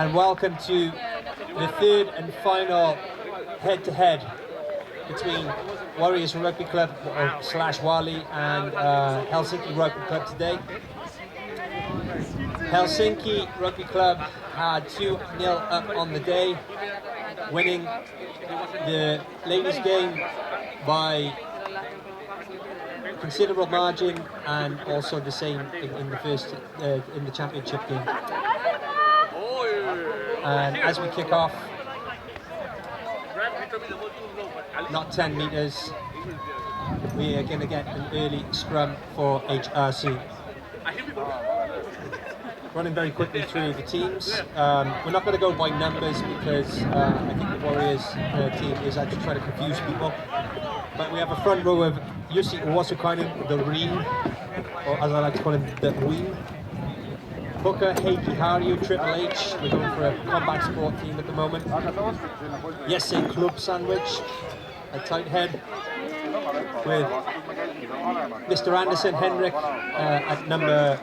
and welcome to the third and final head-to-head between Warriors Rugby Club / Wali and Helsinki Rugby Club today. Helsinki Rugby Club had 2-0 up on the day, winning the ladies game by considerable margin, and also the same in the first in the championship game. And as we kick off, not 10 meters, we are going to get an early scrum for HRC. Running very quickly through the teams. We're not going to go by numbers because I think the Warriors team is actually trying to confuse people. But we have a front row of Jussi Uosukainen, the Reem, or as I like to call him, the Weem. Puka Heikki Harju, Triple H. We're going for a combat sport team at the moment. Jesse Club Sandwich, a tight head, with Mr. Anderson Henrik at number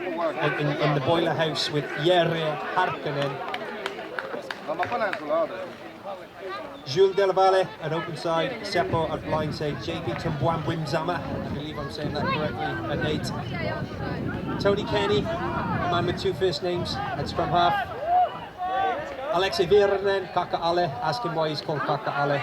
in the boiler house with Jere Harkkonen. Jules Delavalle at open side, Seppo at blind side, JP Tumbuan Wimzama, I believe I'm saying that correctly, at 8. Tony Kenny, a man with 2 first names, at scrum half. Alexei Virtanen, Kaka Ale, ask him why he's called Kaka Ale,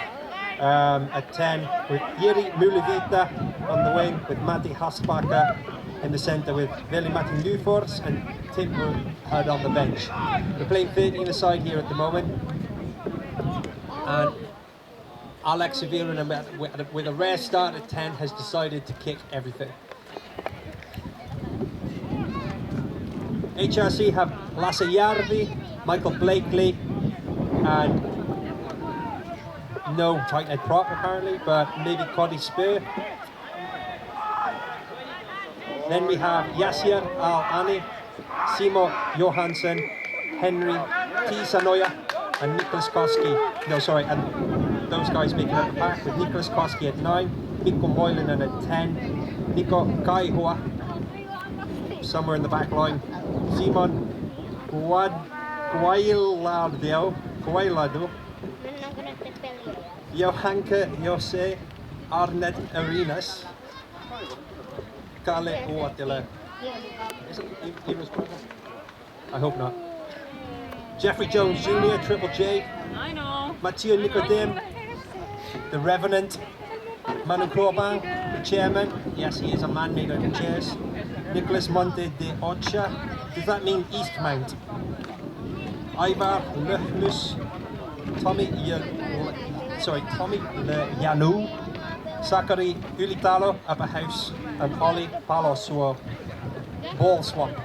at 10, with Jiri Myllypuro on the wing, with Matti Haspaka in the centre, with Veli-Matti Nufors and Tim Hurd on the bench. We're playing 13 aside here at the moment. And Alex Virtanen, with a rare start at 10, has decided to kick everything. HRC have Lasse Järvi, Michael Blakely, and no tight head prop apparently, but maybe Cody Spur. Then we have Yasir Al-Ani, Simo Johansson, Henry T. Sanoja, and Niklas Koski. No, sorry, and those guys making up the pack with Niklas Koski at 9, Mikko Moilanen at 10, Nico Kaihua somewhere in the back line, Simon Guailado, Johanka Jose Arnett Arenas, Kalle Uotila. Is it Eva's brother? I hope not. Jeffrey Jones Jr., Triple J. I know. Mathieu Nicodeme, the Revenant. Manu Corbin, the chairman. Yes, he is a man made out of chairs. Nicholas Monte de Ocha. Does that mean Eastmount? Ivar Löhnus. Tommy Janu. Sakari Ulitalo, Upper House. And Ollie Paloswo, Ball Swamp.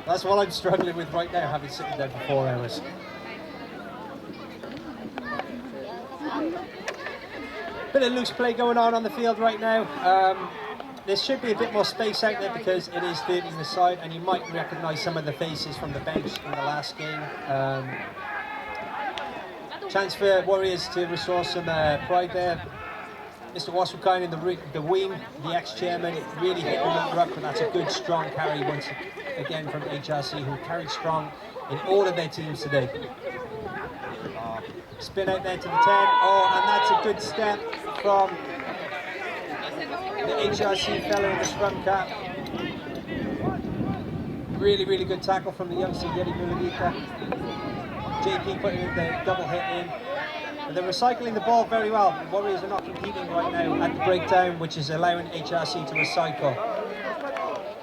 That's what I'm struggling with right now, having sitting there for 4 hours. Bit of loose play going on the field right now. There should be a bit more space out there because it is 13 aside, and you might recognise some of the faces from the bench in the last game. Chance for Warriors to restore some pride there. Mr. Uosukainen, the wing, the ex-chairman, really hit the number up, but that's a good, strong carry once again from HRC, who carried strong in all of their teams today. Spin out there to the 10. Oh, and that's a good step from the HRC fellow in the scrum cap. Really, really good tackle from the youngster, Jiri Myllypuro. JP putting the double hit in. But they're recycling the ball very well. The Warriors are not competing right now at the breakdown, which is allowing HRC to recycle.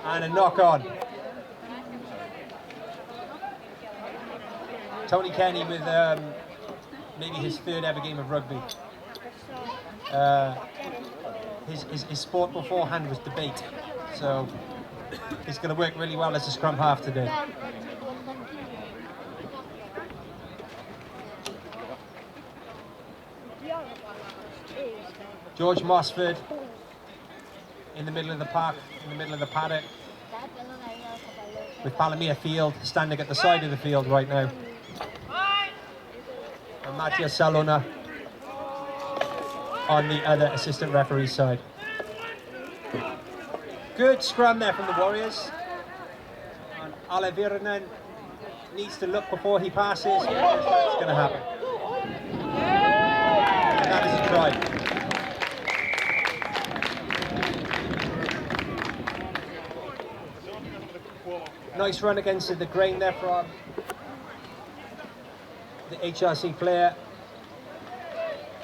And a knock on. Tony Kenny with maybe his 3rd ever game of rugby. His sport beforehand was debate, so he's going to work really well as a scrum half today. George Mossford in the middle of the park, in the middle of the paddock, with Palomia Field standing at the side of the field right now. And Matthias Salona on the other assistant referee side. Good scrum there from the Warriors. And Ale Virtanen needs to look before he passes. It's going to happen. And that is a try. Nice run against the grain there from the HRC player.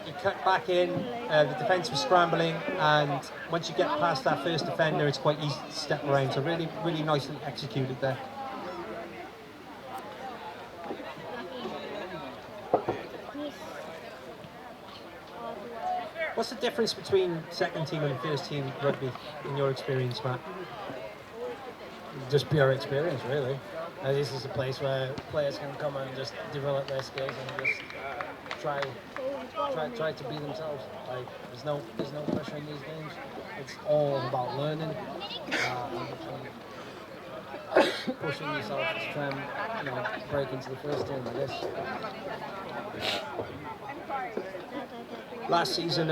He cut back in, the defence was scrambling, and once you get past that first defender, it's quite easy to step around. So really, really nicely executed there. What's the difference between second team and first team rugby in your experience, Matt? Just pure experience, really. This is a place where players can come and just develop their skills and just try to be themselves. Like there's no pressure in these games. It's all about learning and pushing yourself to try and break into the first team like this. Last season,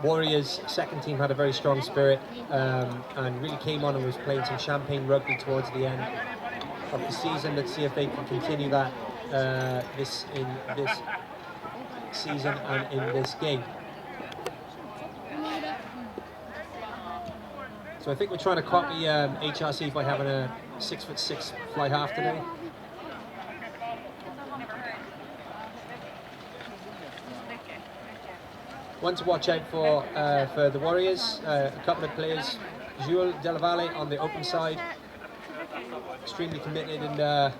Warriors second team had a very strong spirit and really came on and was playing some champagne rugby towards the end of the season. Let's see if they can continue that this season and in this game. So I think we're trying to copy HRC by having a 6'6" fly half today. One to watch out for the Warriors, a couple of players. Jules Della Valle on the open side, extremely committed and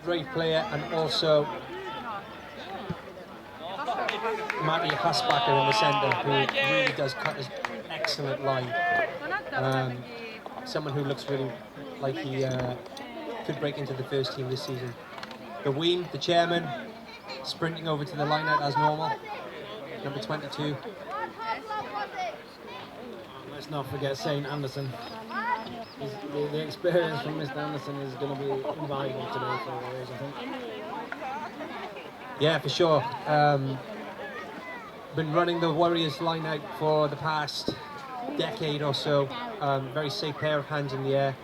brave player, and also Matty Hasbacher in the centre, who really does cut his excellent line. Someone who looks really like he could break into the first team this season. The Ween, the chairman, sprinting over to the line out as normal. Number 22. Let's not forget St. Anderson. The experience from Mr. Anderson is going to be invaluable today for the Warriors, I think. Yeah, for sure. Been running the Warriors line out for the past decade or so. Very safe pair of hands in the air.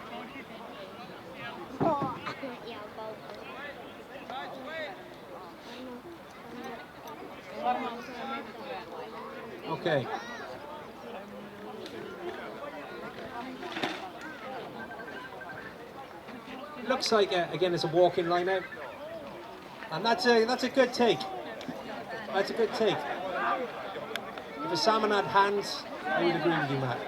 Okay. Looks like again it's a walk-in line out, and that's a good take. That's a good take. If a salmon had hands, I would agree with you, Matt.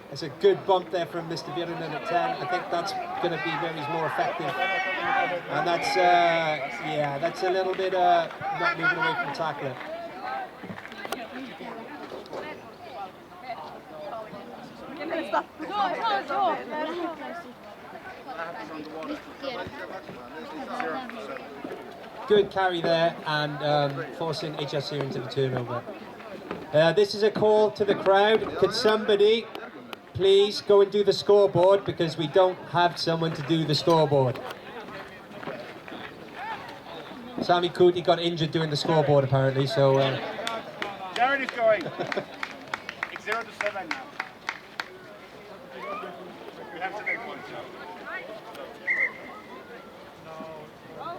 It's a good bump there from Mr. Virinen at 10. I think that's going to be where he's more effective. And that's, yeah, that's a little bit not moving away from the tackler. Good carry there, and forcing HRC into the turnover. This is a call to the crowd. Could somebody please go and do the scoreboard, because we don't have someone to do the scoreboard. Sami Kuti got injured doing the scoreboard apparently, so... Jared is going. It's 0-7 now. You have to make points now.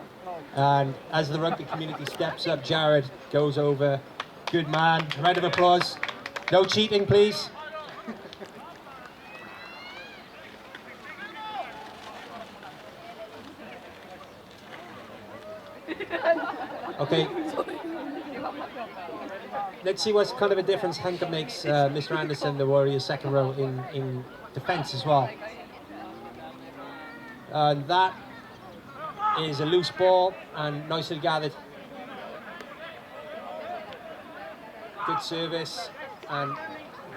And as the rugby community steps up, Jared goes over. Good man. Round of applause. No cheating, please. Okay. Let's see what kind of a difference Henke makes Mr. Anderson, the Warriors' second row, in defence as well. That is a loose ball and nicely gathered. Good service and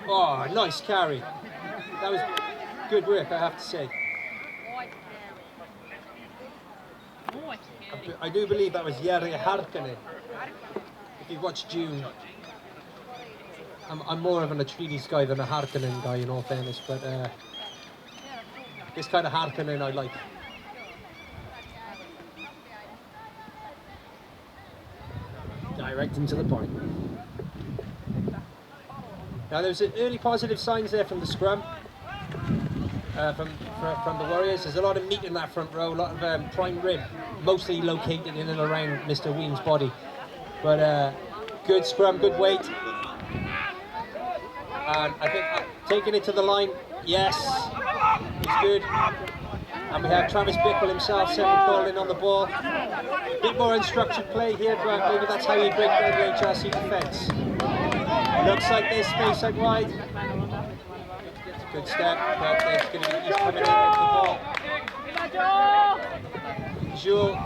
oh, nice carry. That was good work, I have to say. I do believe that was Jari Harkkonen. If you've watched June, I'm more of an Atreides guy than a Harkkonen guy, in all fairness, but this kind of Harkkonen I like. Direct into the point. Now there's early positive signs there from the scrum. from the Warriors. There's a lot of meat in that front row, a lot of prime rib, mostly located in and around Mr. Weem's body. But good scrum, good weight. And I think taking it to the line, yes, he's good. And we have Travis Bickle himself, second ball in on the ball. A bit more unstructured play here, but maybe that's how you break down the HRC defence. Looks like this, space out wide. Good step, but it's going to be, he's coming in with the ball. Jules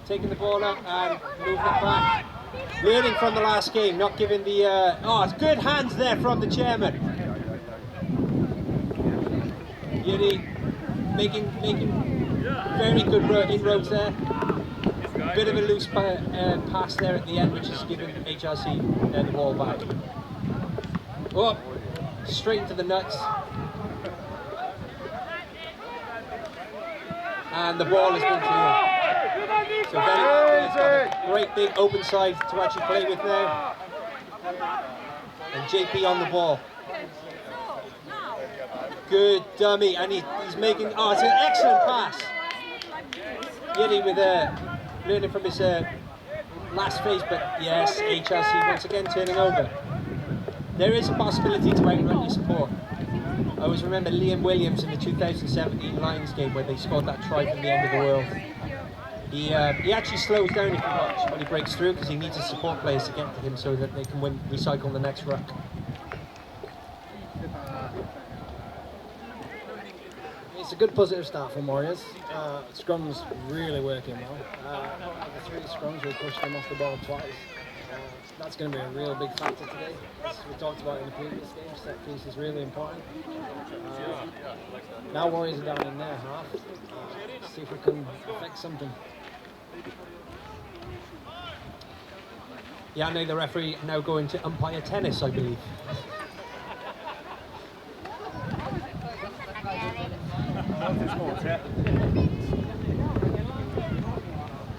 taking the ball up and moving it back. Learning from the last game, not giving the... oh, it's good hands there from the chairman. Yuri making very good inroads there. Bit of a loose pass there at the end, which is giving HRC the ball back. Oh, straight into the nuts. And the ball has been cleared. So he's got a great big open side to actually play with now. And JP on the ball. Good dummy, and he's making, oh, it's an excellent pass. Yeti with learning from his last phase, but yes, HRC once again turning over. There is a possibility to outrun your support. I always remember Liam Williams in the 2017 Lions game where they scored that try from the end of the world. He actually slows down if you watch when he breaks through because he needs his support players to get to him so that they can recycle the next ruck. It's a good positive start from Warriors. Scrum's really working well. The 3 scrums, we pushed them off the ball twice. That's going to be a real big factor today. As we talked about in the previous game, set piece is really important. Now Warriors are down in their half. See if we can affect something. Yeah, I know the referee now going to umpire tennis, I believe.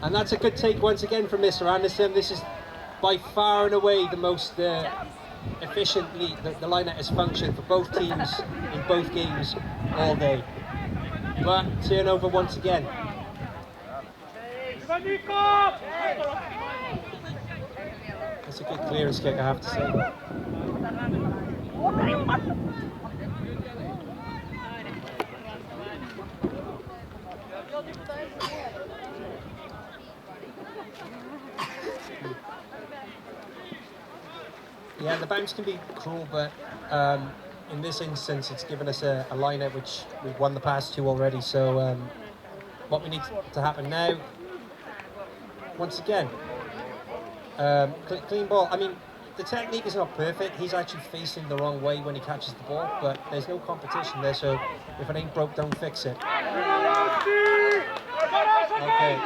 And that's a good take once again from Mr. Anderson. This is by far and away the most efficiently the line-out has functioned for both teams in both games all day. But turnover once again. That's a good clearance kick, I have to say. Yeah, the bounce can be cruel, but in this instance it's given us a line-out which we've won the past 2 already, so what we need to happen now, once again, clean ball. I mean, the technique is not perfect, he's actually facing the wrong way when he catches the ball, but there's no competition there, so if it ain't broke, don't fix it. Okay.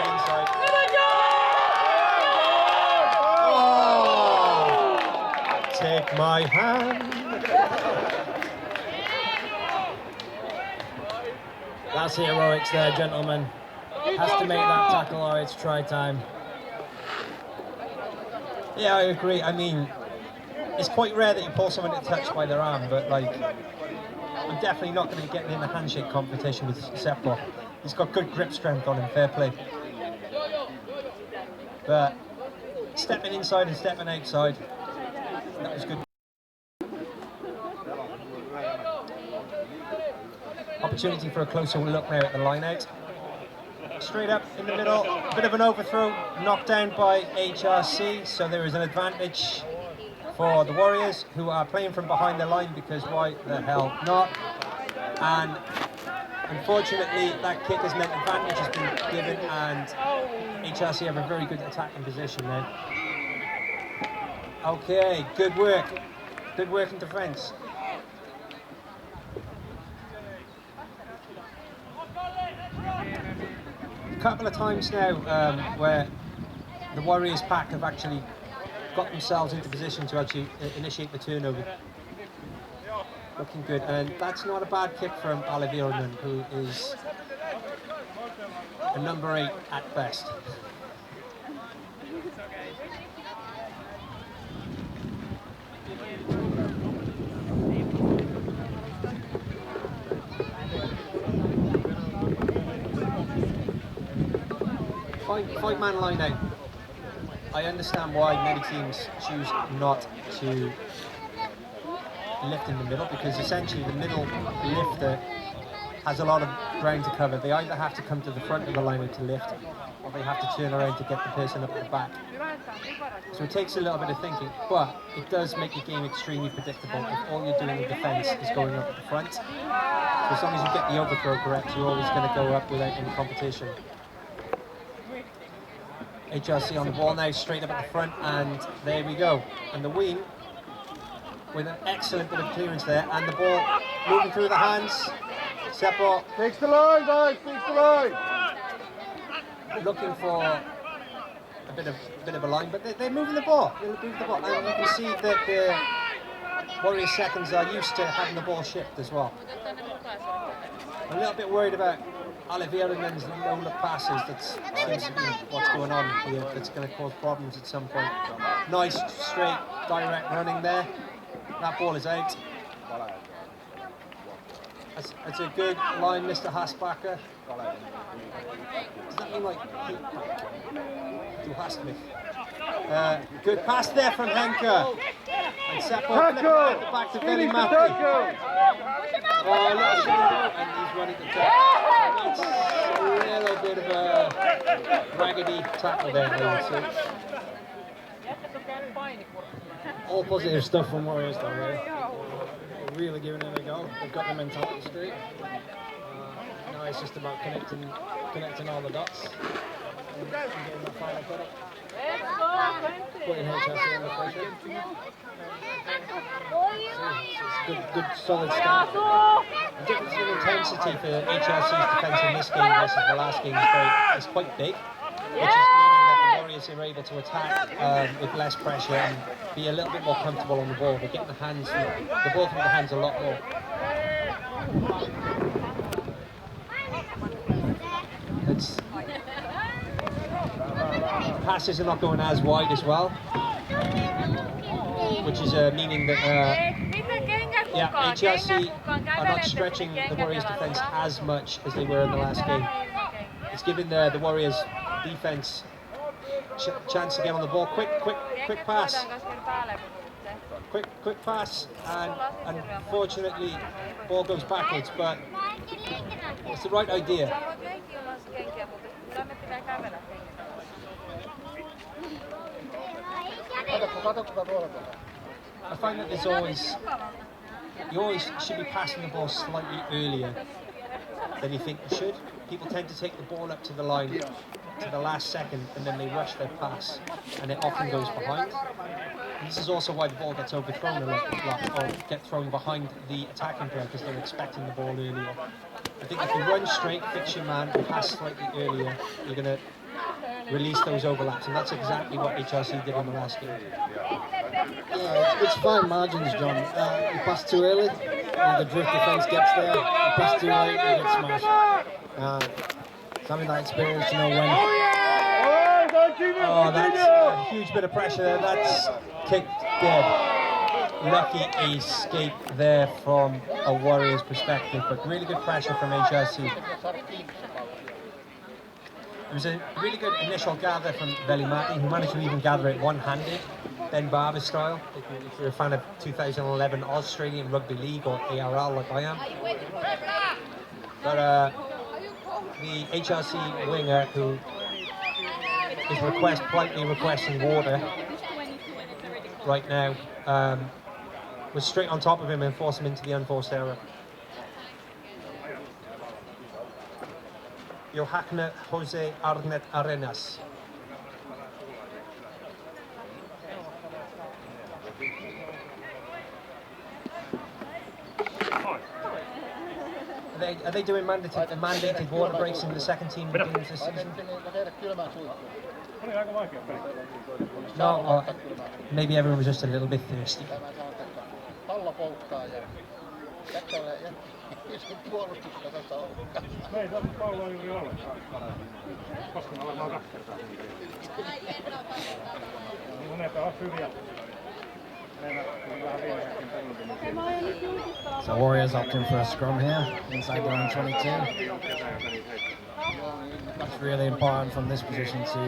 Inside. Take my hand. That's heroics there, gentlemen. Has to make that tackle or it's try time. Yeah, I agree. I mean, it's quite rare that you pull someone to touch by their arm, but like, I'm definitely not going to be getting in a handshake competition with Seppo. He's got good grip strength on him, fair play. But stepping inside and stepping outside, that was good. Opportunity for a closer look now at the line out. Straight up in the middle, a bit of an overthrow, knocked down by HRC, so there is an advantage for the Warriors, who are playing from behind the line because why the hell not? And unfortunately that kick has meant advantage has been given and HRC have a very good attacking position now. Okay, good work in defence. A couple of times now where the Warriors pack have actually got themselves into position to actually initiate the turnover. Looking good, and that's not a bad kick from Alivirman, who is a number 8 at best. five-man line out. I understand why many teams choose not to lift in the middle, because essentially the middle lifter has a lot of ground to cover. They either have to come to the front of the line to lift, or they have to turn around to get the person up at the back. So it takes a little bit of thinking, but it does make the game extremely predictable if all you're doing in defence is going up at the front. So as long as you get the overthrow correct, you're always going to go up without any competition. HRC on the ball now, straight up at the front, and there we go. And the Ween, with an excellent bit of clearance there, and the ball moving through the hands. Seppo Fix the line, guys, fix the line! looking for a bit of a line, but they're moving the ball. They're moving the ball, and you can see that the Warriors seconds are used to having the ball shipped as well. I'm a little bit worried about Oliverinen's no-look passes. That seems to be what's going on here. That's going to cause problems at some point. Nice, straight, direct running there. That ball is out. That's a good line, Mr. Hasbacher. Does that mean like du hast mich? Good pass there from Henke. And Seppo flipping at the back to Billy Matthew. Oh, a little shadow, and he's running the top. That's a little bit of a raggedy tackle there, I would say. All positive stuff from Warriors though, really. They're really giving it a go. They've got the mentality straight. Now it's just about connecting all the dots and getting that final product. Putting HRC under pressure. It's a good solid start. The difference in intensity for HRC's defence in this game versus the last game is quite big, which is meaning that the Warriors are able to attack with less pressure and be a little bit more comfortable on the ball. They're getting the ball through the hands a lot more. Passes are not going as wide as well, which is meaning that HRC are not stretching the Warriors' defence as much as they were in the last game. It's giving the Warriors' defence chance to get on the ball. Quick pass. Quick pass, and unfortunately, ball goes backwards. But it's the right idea. I find that you always should be passing the ball slightly earlier than you think you should. People tend to take the ball up to the line to the last second, and then they rush their pass, and it often goes behind. And this is also why the ball gets overthrown a lot, or get thrown behind the attacking player, because they're expecting the ball earlier. I think if you run straight, fix your man, and pass slightly earlier, you're going to release those overlaps, and that's exactly what HRC did in the last game. Yeah, it's fine margins, John. You pass too early, the drift defence gets there. You pass too late, you get smashed. Having that experience to know when. Oh, that's a huge bit of pressure there. That's kicked dead. Lucky escape there from a Warriors perspective, but really good pressure from HRC. It was a really good initial gather from Veli-Matti, who managed to even gather it one-handed, Ben Barber style. If you're a fan of 2011 Australian Rugby League or ARL like I am. But the HRC winger, who is politely requesting water right now, was straight on top of him and forced him into the unforced error. Johanna Jose Arnet Arenas. Are they doing mandated water breaks in the second team games this season? No, maybe everyone was just a little bit thirsty. So Warriors opting for a scrum here, inside the line 22. it's really important from this position to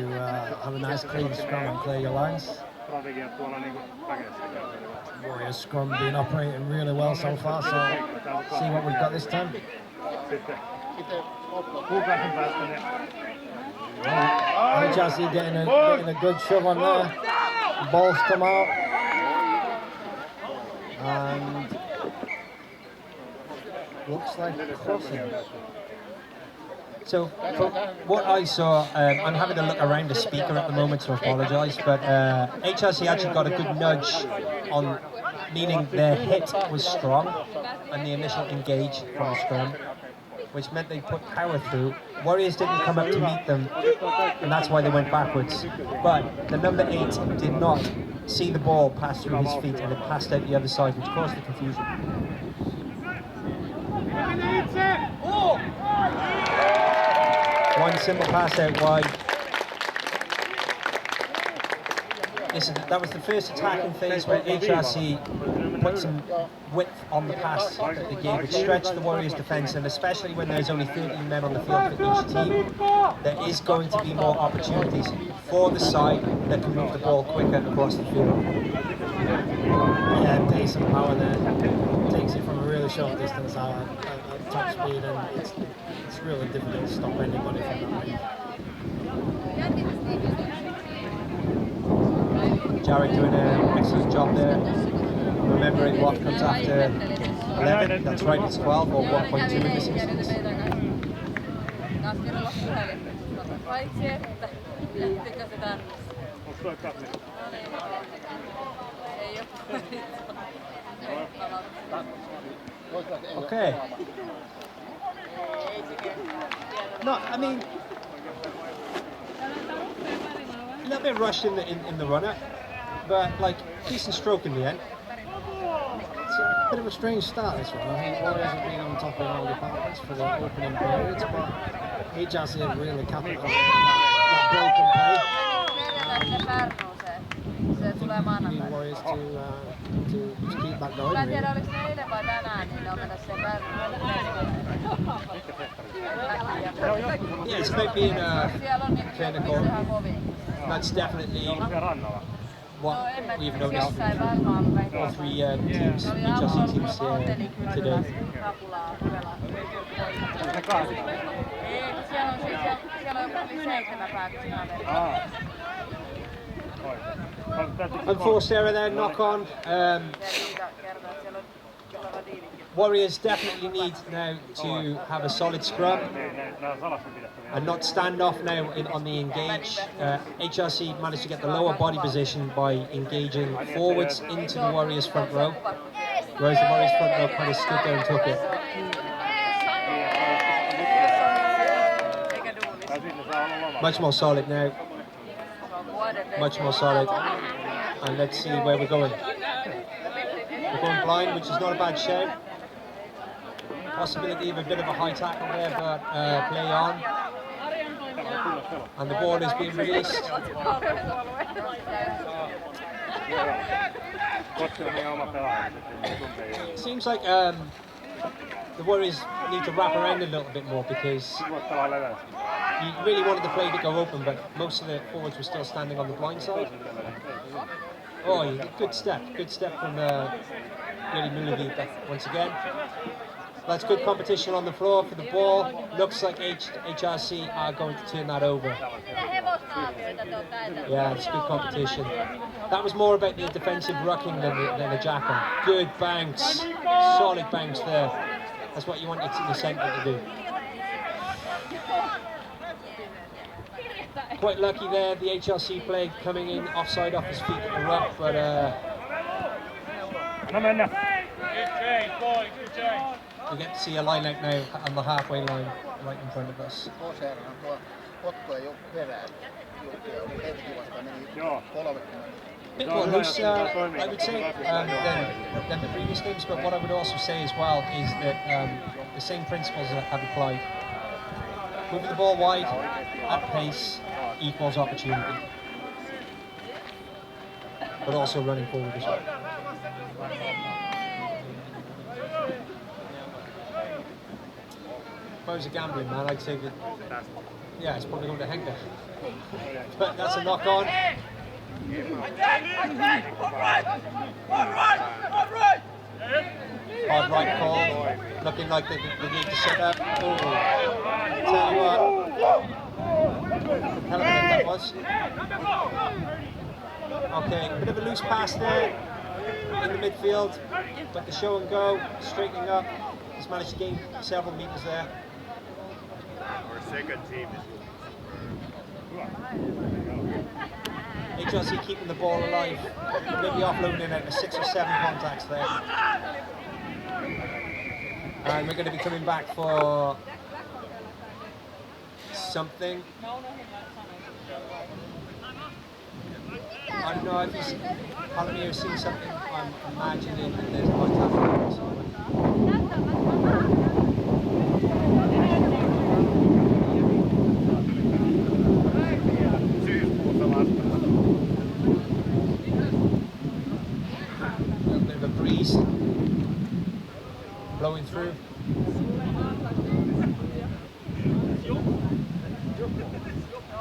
have a nice clean scrum and clear your lines. Warriors scrum been operating really well so far, so see what we've got this time. HRC getting a good shove on there. Balls come out. And looks like crossing. So, from what I saw, I'm having a look around the speaker at the moment, so I apologise, but HRC actually got a good nudge on, meaning their hit was strong and the initial engage from the scrum, which meant they put power through. Warriors didn't come up to meet them, and that's why they went backwards. But the number 8 did not see the ball pass through his feet, and it passed out the other side, which caused the confusion. One simple pass out wide. That was the first attacking phase where HRC put some width on the pass that they gave. It stretched the Warriors' defence, and especially when there's only 13 men on the field for each team, there is going to be more opportunities for the side that can move the ball quicker across the field. Yeah, pace and power there. Takes it from a really short distance out at top speed, and it's really difficult to stop anybody from that range. Jared doing an excellent job there, remembering what comes after 11, that's right, it's 12 or 1.2 in this instance. Okay. No, I mean, a little bit rushed in the runner, but like decent stroke in the end. It's a bit of a strange start this one. I think Warriors have been on top in all departments for the opening periods, but HRC have really capitalised that broken play. Need Warriors to keep that going. Really. Yeah, it's about being clinical. That's definitely what we've noticed from all 3 teams, HRC teams today. Unforced error there, knock on. Warriors definitely need now to have a solid scrum and not stand off now on the engage. HRC managed to get the lower body position by engaging forwards into the Warriors front row, whereas the Warriors front row kind of stood there and took it. Much more solid now. Much more solid. And let's see where we're going. We're going blind, which is not a bad shout. Possibility of a bit of a high tackle there, but play on. And the ball is being released. It seems like the Warriors need to wrap around a little bit more, because you really wanted the play to go open, but most of the forwards were still standing on the blind side. Oh, good step from Myllypuro once again. That's good competition on the floor for the ball. Looks like HRC are going to turn that over. Yeah, it's good competition. That was more about the defensive rucking than the jack-on. Good bounce, solid bounce there. That's what you want your centre to do. Quite lucky there, the HRC player coming in offside off his feet at the ruck, but we get to see a line out now on the halfway line right in front of us. Bit more loose, I would say, than the previous games, but what I would also say as well is that the same principles have applied. Moving the ball wide, at pace, equals opportunity. But also running forward as well. If I was a gambling man, I'd say that Yeah, it's probably going to Henker. But that's a knock on. Hard right call. Looking like they need to set up. Oh. Tell you what. Hell of a hit that was. Okay, bit of a loose pass there in the midfield. But the show and go, straightening up. He's managed to gain several meters there. Our second team is HRC keeping the ball alive. Maybe offloading out 6 or 7 contacts there. And we're going to be coming back for something. I don't know if he's Palomir seeing something. I'm imagining that there's a contact somewhere. Blowing through.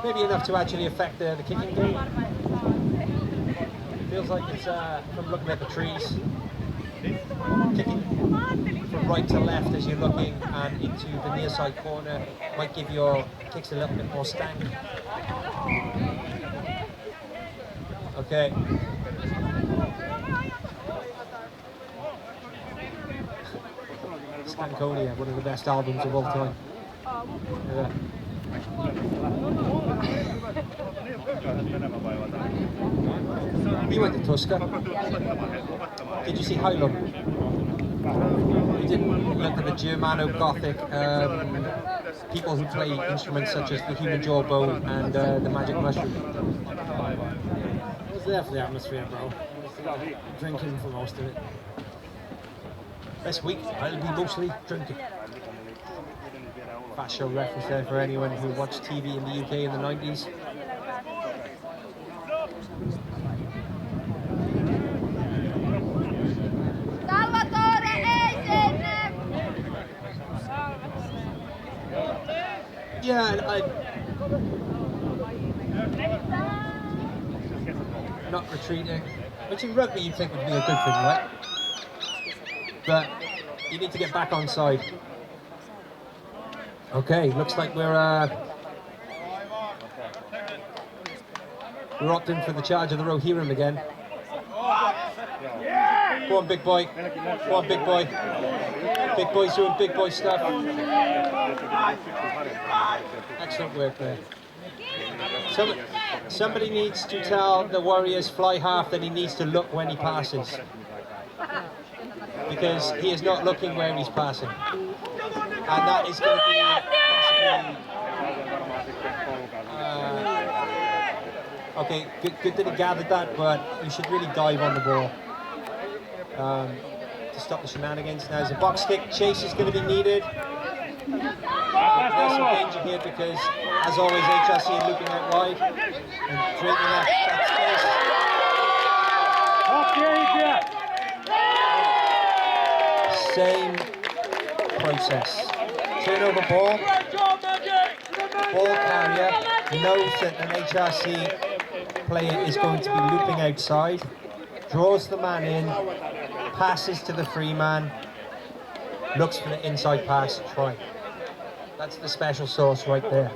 Maybe enough to actually affect the kicking game. Feels like it's from looking at the trees. Kicking from right to left as you're looking and into the near side corner might give your kicks a little bit more stank. Okay. Stankonia, one of the best albums of all time. Yeah. He went to Tuska. Did you see Heilung? He did look at the Germano-Gothic people who play instruments such as the human jawbone and the magic mushroom. It was there for the atmosphere, bro. Drinking for most of it. This week, I'll be mostly drinking. Fast show reference there for anyone who watched TV in the UK in the 90s. Yeah, not retreating, which in rugby you'd think would be a good thing, right? But you need to get back on side. Okay, looks like we're opting for the charge of the Rohirrim again. Go on, big boy. Go on, big boy. Big boy's doing big boy stuff. Excellent work there. Somebody needs to tell the Warriors fly half that he needs to look when he passes. Because he is not looking where he's passing. And that is going to be possibly... okay, good that he gathered that, but you should really dive on the ball to stop the shenanigans. Now there's a box kick, chase is going to be needed. There's some danger here because, as always, HRC looking out wide and creating that space. Same process. Turnover ball. Ball carrier knows that an HRC player is going to be looping outside. Draws the man in. Passes to the free man. Looks for the inside pass. Try. That's the special sauce right there.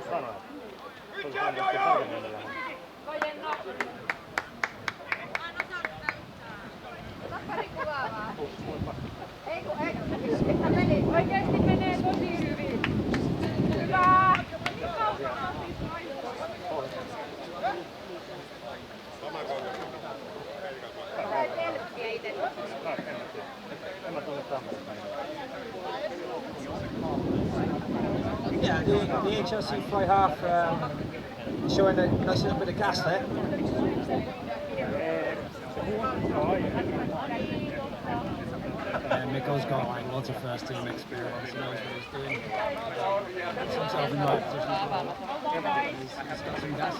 Yeah, the HRC fly half showing a nice little bit of gas there. Mikko's got like lots of first team experience, he knows what he's doing. Puts himself in the right position. He's got some gas.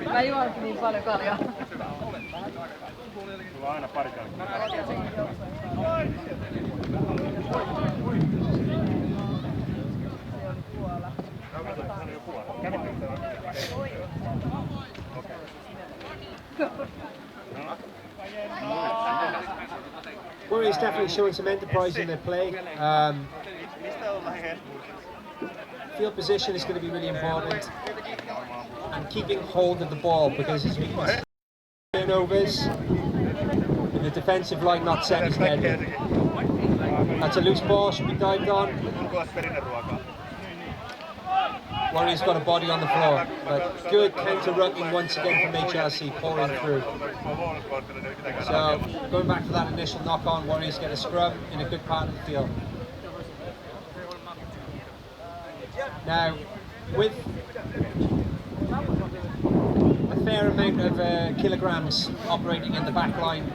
Mä juon niin paljon kaljaa. Sulla on aina pari kalkkia. Warriors definitely showing some enterprise in their play. Field position is going to be really important, and keeping hold of the ball, because as we can see, turnovers with the defensive line not set as deadly. That's a loose ball, should be dived on. Warriors got a body on the floor, but good counter-rucking once again from HRC, pouring through. So going back for that initial knock-on, Warriors get a scrum in a good part of the field. Now, with a fair amount of kilograms operating in the back line,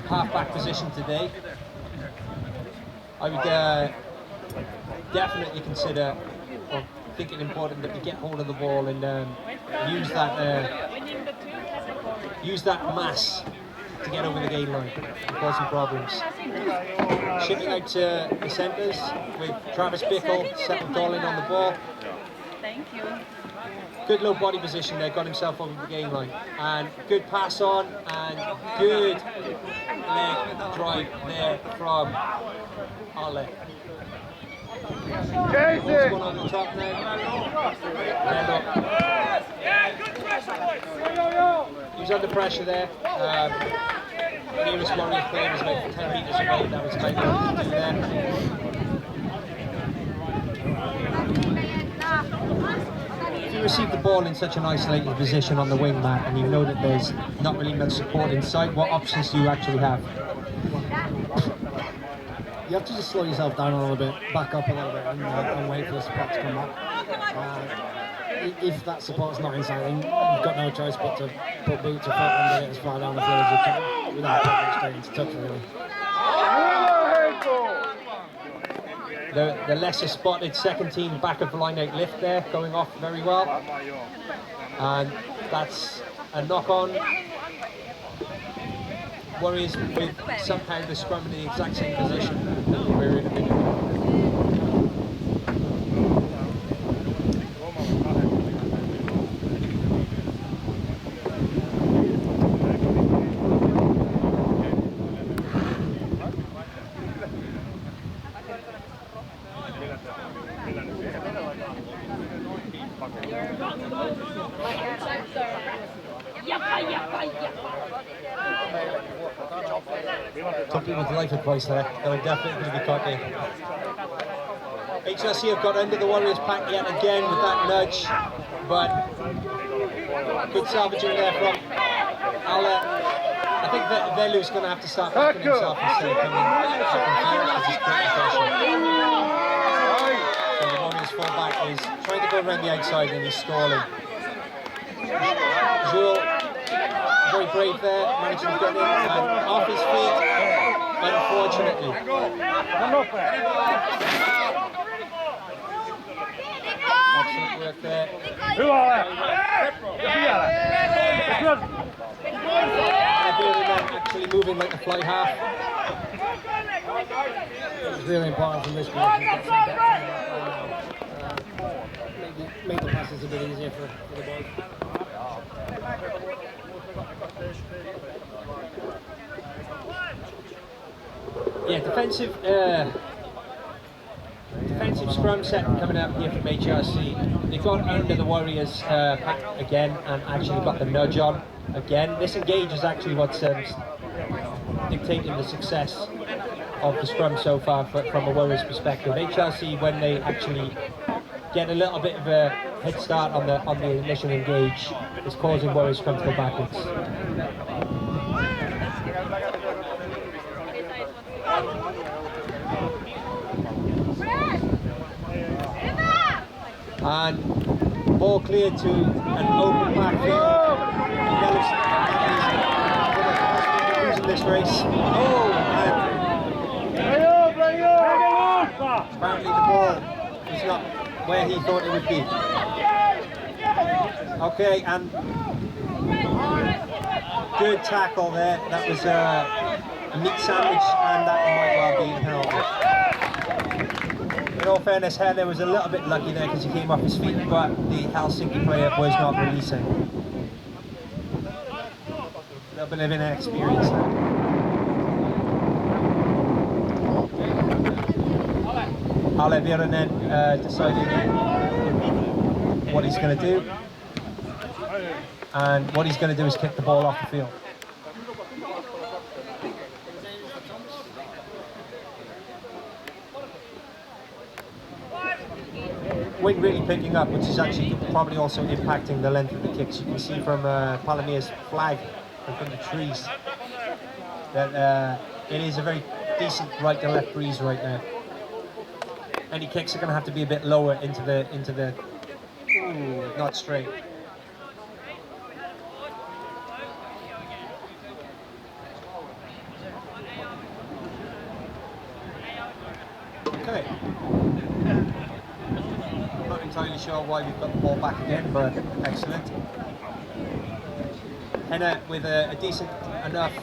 half-back position today, I would definitely consider, or think it important that we get hold of the ball and use that mass to get over the gain line and cause some problems. Shipping out to the centres with Travis Bickle, settled all in on the ball. Thank you. Good low body position there, got himself over the gain line. And good pass on and good leg drive there from Ale. What's going on the top now? He's under pressure there. Nearest Warriors player was about 10 metres away. That was about what to do there. If you receive the ball in such an isolated position on the wing mat and you know that there's not really much support inside, what options do you actually have? You have to just slow yourself down a little bit, back up a little bit, and wait for the support to come back. If that support's not inside, then you've got no choice but to put boot to foot and get it as far down the field as you can, without putting it straight into touch, really. The lesser spotted second team back of the line out lift there, going off very well. And that's a knock on. Warriors with somehow the scrum in the exact same position that we're in a minute. Took people's life advice there. They were definitely going to be cocky. HRC have got under the Warriors pack yet again with that nudge, but good salvaging there from Ale. I think that Velu's going to have to start backing himself instead of coming up in field because he's creating pressure. So the Warriors fullback is trying to go around the outside and he's stalling. Jules, very brave there, managing to get in and off his feet, unfortunately. Excellent work there. Actually moving like a fly half. It's really important from this position to get some depth make the passes a bit easier for the boys. Yeah, defensive scrum set coming up here from HRC. They got under the Warriors pack again and actually got the nudge on again. This engage is actually what's dictating the success of the scrum so far from a Warriors perspective. HRC, when they actually get a little bit of a head start on the initial engage, is causing Warriors scrum to go backwards. And ball cleared to an open backfield. Losing this race. Oh, and apparently the ball is not where he thought it would be. Okay, and good tackle there. That was a meat sandwich, and that might well be held. In all fairness, Hele was a little bit lucky there because he came off his feet, but the Helsinki player was not releasing. little bit of inexperience there. Ole Virtanen deciding what he's going to do. And what he's going to do is kick the ball off the field. Wind really picking up, which is actually probably also impacting the length of the kicks. You can see from Palomia's flag and from the trees that it is a very decent right to left breeze right now. Any kicks are going to have to be a bit lower into the not straight. Okay. Not entirely sure why we've got the ball back again, but excellent. Henna with a decent enough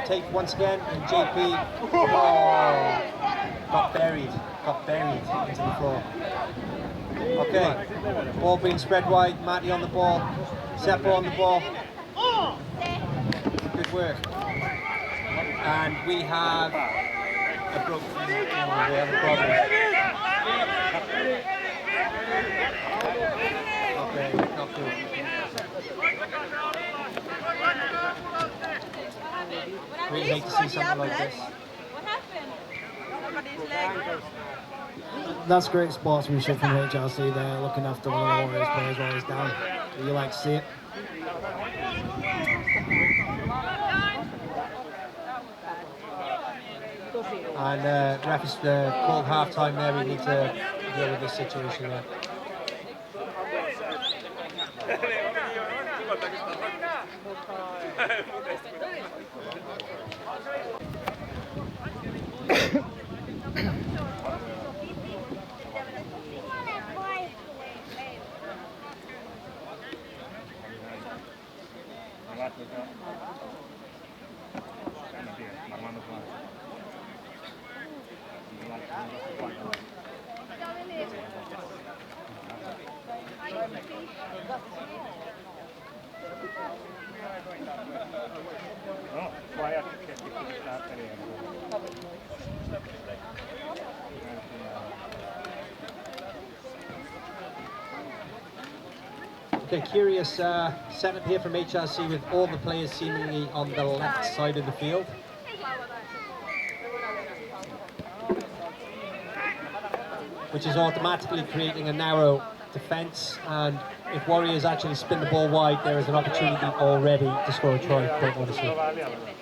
take once again, and JP got buried into the floor. Okay, ball being spread wide, Matty on the ball, Seppo on the ball. Good work. And we have a broken we have a problem. Okay, not good. Really hate to see something like this. What happened? Somebody's leg. That's great sportsmanship from HRC there, looking after one of the Warriors players while he's down. You like to see it. And ref has called half time there. We need to deal with this situation there. Okay, curious setup here from HRC with all the players seemingly on the left side of the field. Which is automatically creating a narrow defence, and if Warriors actually spin the ball wide, there is an opportunity already to score a try, quite honestly.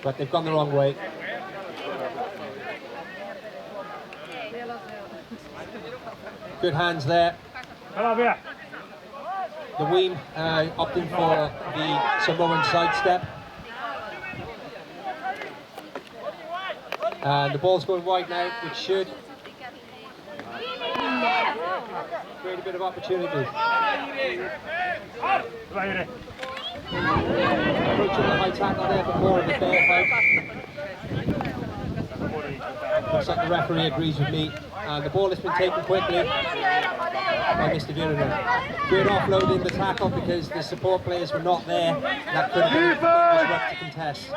But they've gone the wrong way. Good hands there. The Ween opting for the Samoan sidestep. And the ball's going wide now, which should create a bit of opportunity. Approaching the high tackle there, but more of a bare fight. Looks like the referee agrees with me. And the ball has been taken quickly by Mr. Virtanen. Good offloading the tackle because the support players were not there. That could have been a disrupt to contest.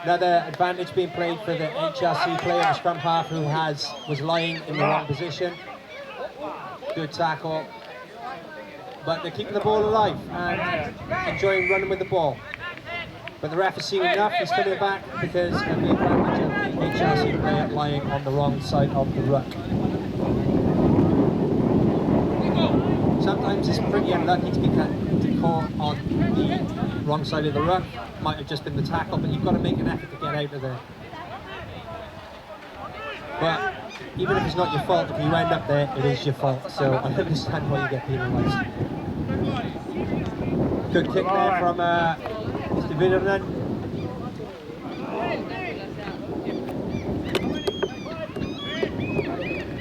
Another advantage being played for the HRC player, the scrum half, who was lying in the wrong position. Good tackle. But they're keeping the ball alive and enjoying running with the ball. But the ref has seen enough, he's coming back because of the advantage of the HRC player lying on the wrong side of the ruck. Sometimes it's pretty unlucky to be caught on the wrong side of the ruck. Might have just been the tackle, but you've got to make an effort to get out of there. But even if it's not your fault, if you end up there, it is your fault. So I understand why you get penalised. Good kick there from Mr. Virtanen.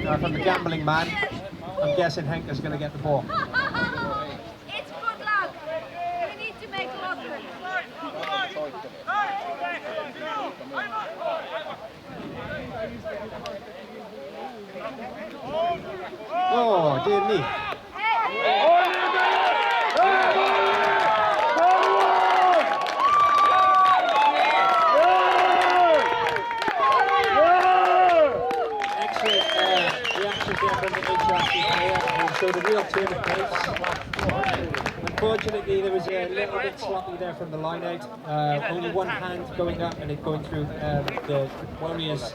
Now from the gambling man, I'm guessing Henka's going to get the ball. It's good luck. We need to make luck. Oh, dear me. showed a real turn of pace. Unfortunately, there was a little bit sloppy there from the line out. Only one hand going up and it going through the Warriors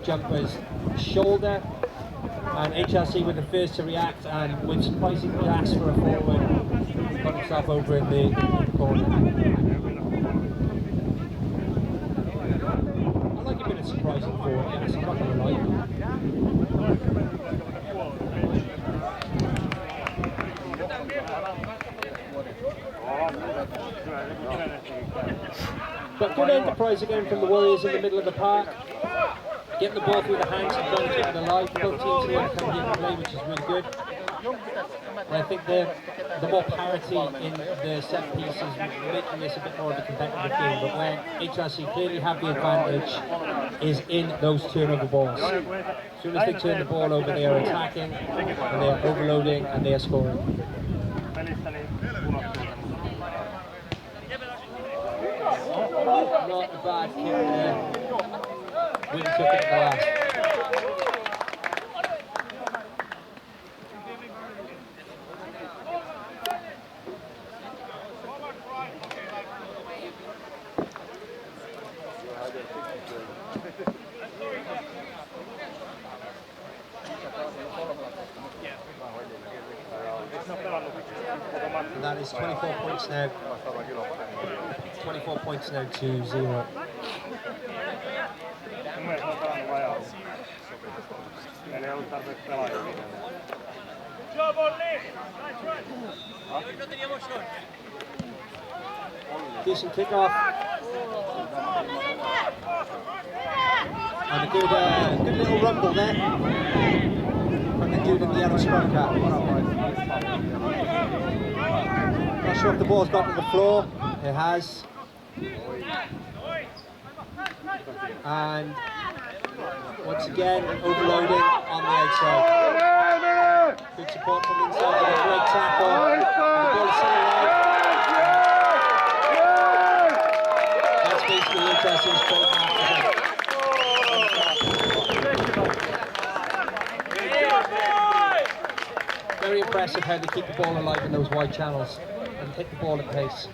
jumper's shoulder. And HRC were the first to react, and with surprising gas for a forward, got himself over in the corner. I like a bit of surprising forward gas, I'm not going to lie. But good enterprise again from the Warriors in the middle of the park. Getting the ball through the hands and trying to keep it alive. Both teams here coming in to play, which is really good. And I think the more parity in the set pieces making this a bit more of a competitive game. But where HRC clearly have the advantage is in those turnover balls. As soon as they turn the ball over, they are attacking, and they are overloading, and they are scoring. Not a bad kick there. We took it at the last. And that is 24 points now. 24 points now to 0. Decent kickoff. And a good little rumble there from the dude in the yellow scrum cap. Not sure if the ball's got to the floor. It has. And once again, overloading on the outside. Good support from inside, and a great tackle. And the ball is still alive. That's basically HRC's trademark. Very impressive how they keep the ball alive in those wide channels and hit the ball at pace.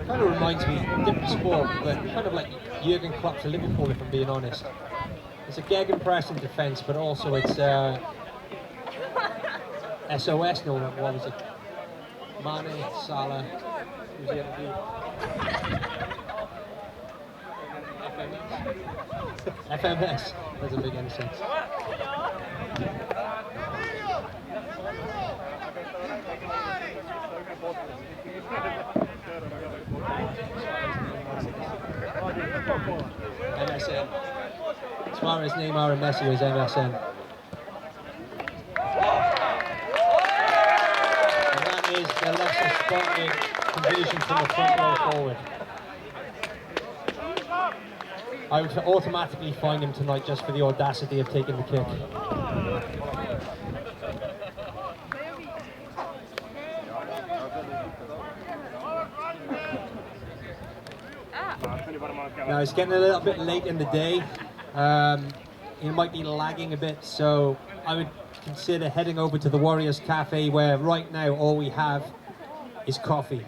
Kind of reminds me, different sport, but kind of like Jurgen Klopp to Liverpool, if I'm being honest. It's a gegenpress in defence, but also it's SOS, no, what was it? Mane, Salah, who's the other dude? FMS, doesn't make any sense. MSN. As far as Neymar and Messi is MSN. And that is the lesser spotted conversion from the front row forward. I would automatically fine him tonight just for the audacity of taking the kick. Now it's getting a little bit late in the day. It might be lagging a bit, so I would consider heading over to the Warriors Cafe, where right now all we have is coffee.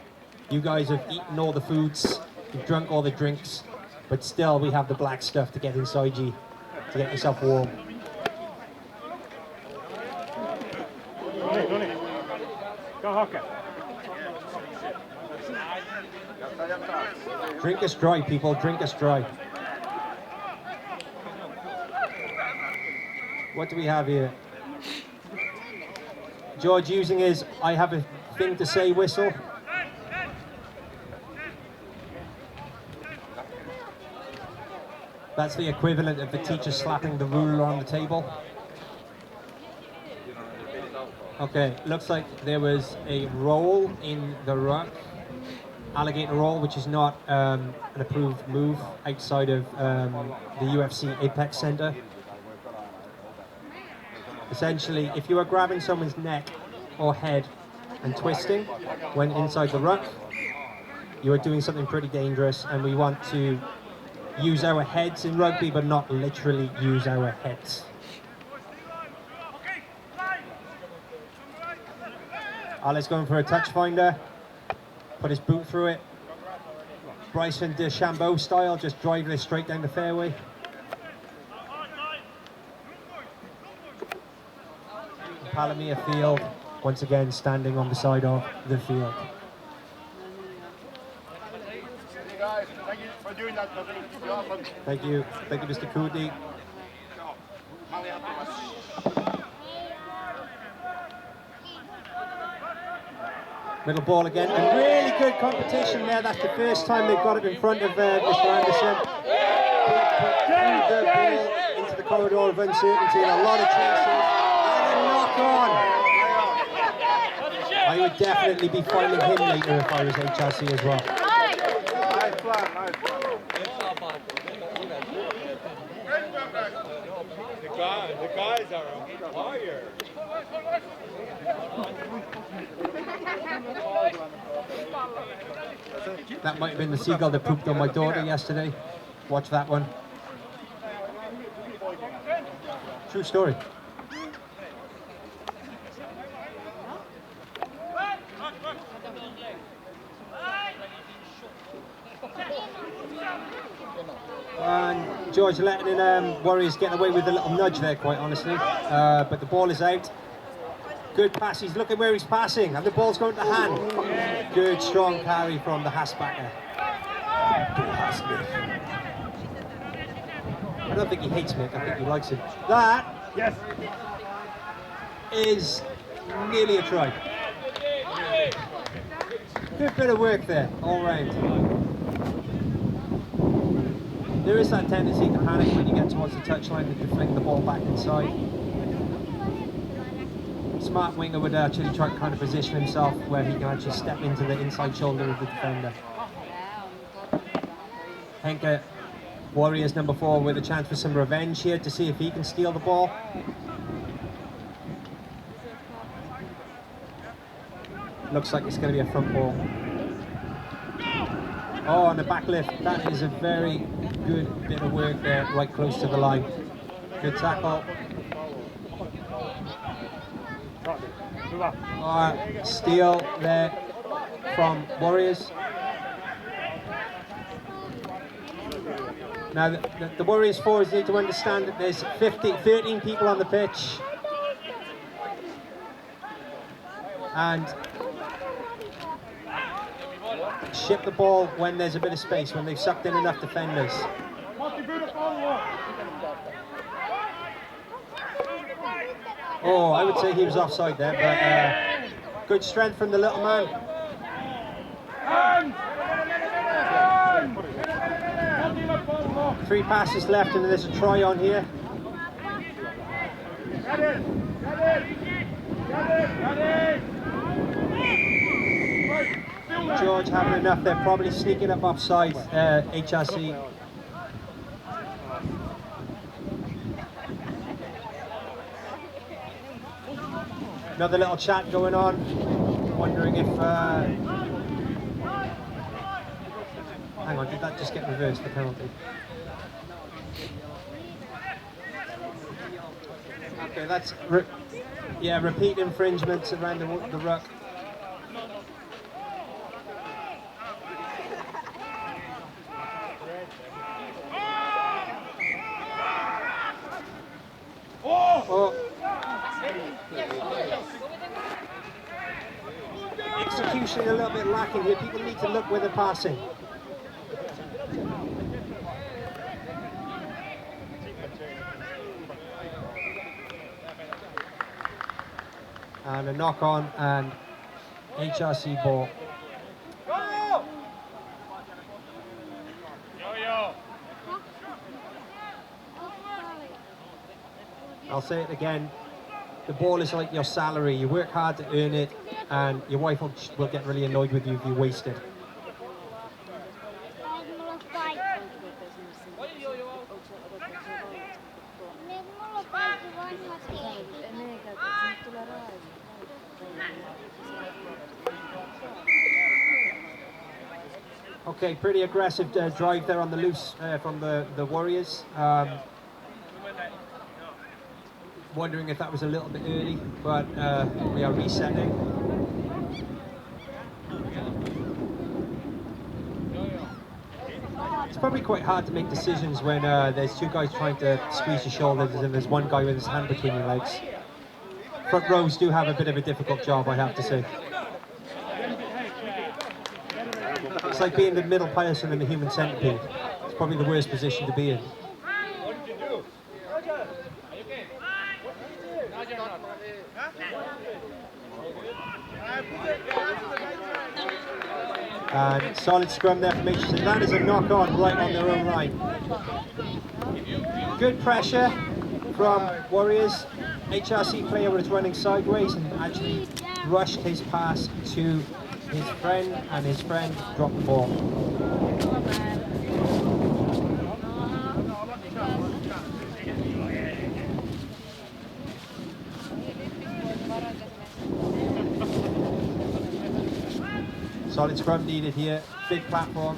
You guys have eaten all the foods, you've drunk all the drinks, but still we have the black stuff to get inside you, to get yourself warm. Drink us dry, people, drink us dry. What do we have here? George using his I have a thing to say whistle. That's the equivalent of the teacher slapping the ruler on the table. Okay, looks like there was a roll in the ruck. Alligator roll, which is not an approved move outside of the UFC Apex Center. Essentially, if you are grabbing someone's neck or head and twisting when inside the ruck, you are doing something pretty dangerous, and we want to use our heads in rugby, but not literally use our heads. Ali's going for a touch finder, put his boot through it. Bryson DeChambeau style, just driving it straight down the fairway. Palomir Field, once again standing on the side of the field. Hey guys, thank you for doing that. Awesome. Thank you, Mr. Kuti. Middle ball again, and really good competition there. That's the first time they've got it in front of Mr. Anderson. Put the ball into the corridor of uncertainty and a lot of chases, and a knock on. I would definitely be filing him later if I was HRC as well. Nice plan, nice plan. The guys are on fire. That might have been the seagull that pooped on my daughter yesterday. Watch that one. True story. And George letting in Warriors getting away with a little nudge there, quite honestly. But the ball is out. Good pass, he's looking where he's passing, and the ball's going to hand. Good, strong carry from the Hassbacker. I don't think he hates Mick, I think he likes it. That is nearly a try. Good bit of work there, all round. There is that tendency to panic when you get towards the touchline and you fling the ball back inside. Smart winger would actually try to kind of position himself where he can actually step into the inside shoulder of the defender. Henke, Warriors number 4, with a chance for some revenge here to see if he can steal the ball. Looks like it's going to be a front ball. Oh, on the back lift, that is a very good bit of work there, right close to the line. Good tackle. Steal there from Warriors. Now the Warriors forwards need to understand that there's 13 people on the pitch, and ship the ball when there's a bit of space, when they've sucked in enough defenders. Oh, I would say he was offside there, but good strength from the little man. 3 passes left and there's a try on here. George having enough, they're probably sneaking up offside, HRC. Another little chat going on, wondering if... hang on, did that just get reversed, the penalty? Okay, that's... repeat infringements around the ruck. Oh. Execution a little bit lacking here. People need to look where they're passing. And a knock on and HRC ball. I'll say it again, the ball is like your salary. You work hard to earn it, and your wife will get really annoyed with you if you waste it. Okay, pretty aggressive drive there on the loose from the Warriors. Wondering if that was a little bit early, but we are resetting. It's probably quite hard to make decisions when there's two guys trying to squeeze your shoulders and there's one guy with his hand between your legs. Front rows do have a bit of a difficult job, I have to say. It's like being the middle person in the human centipede. It's probably the worst position to be in. And solid scrum there from HRC. That is a knock on right on their own line. Good pressure from Warriors. HRC player was running sideways and actually rushed his pass to his friend, and his friend dropped the ball. Solid scrum needed here, big platform.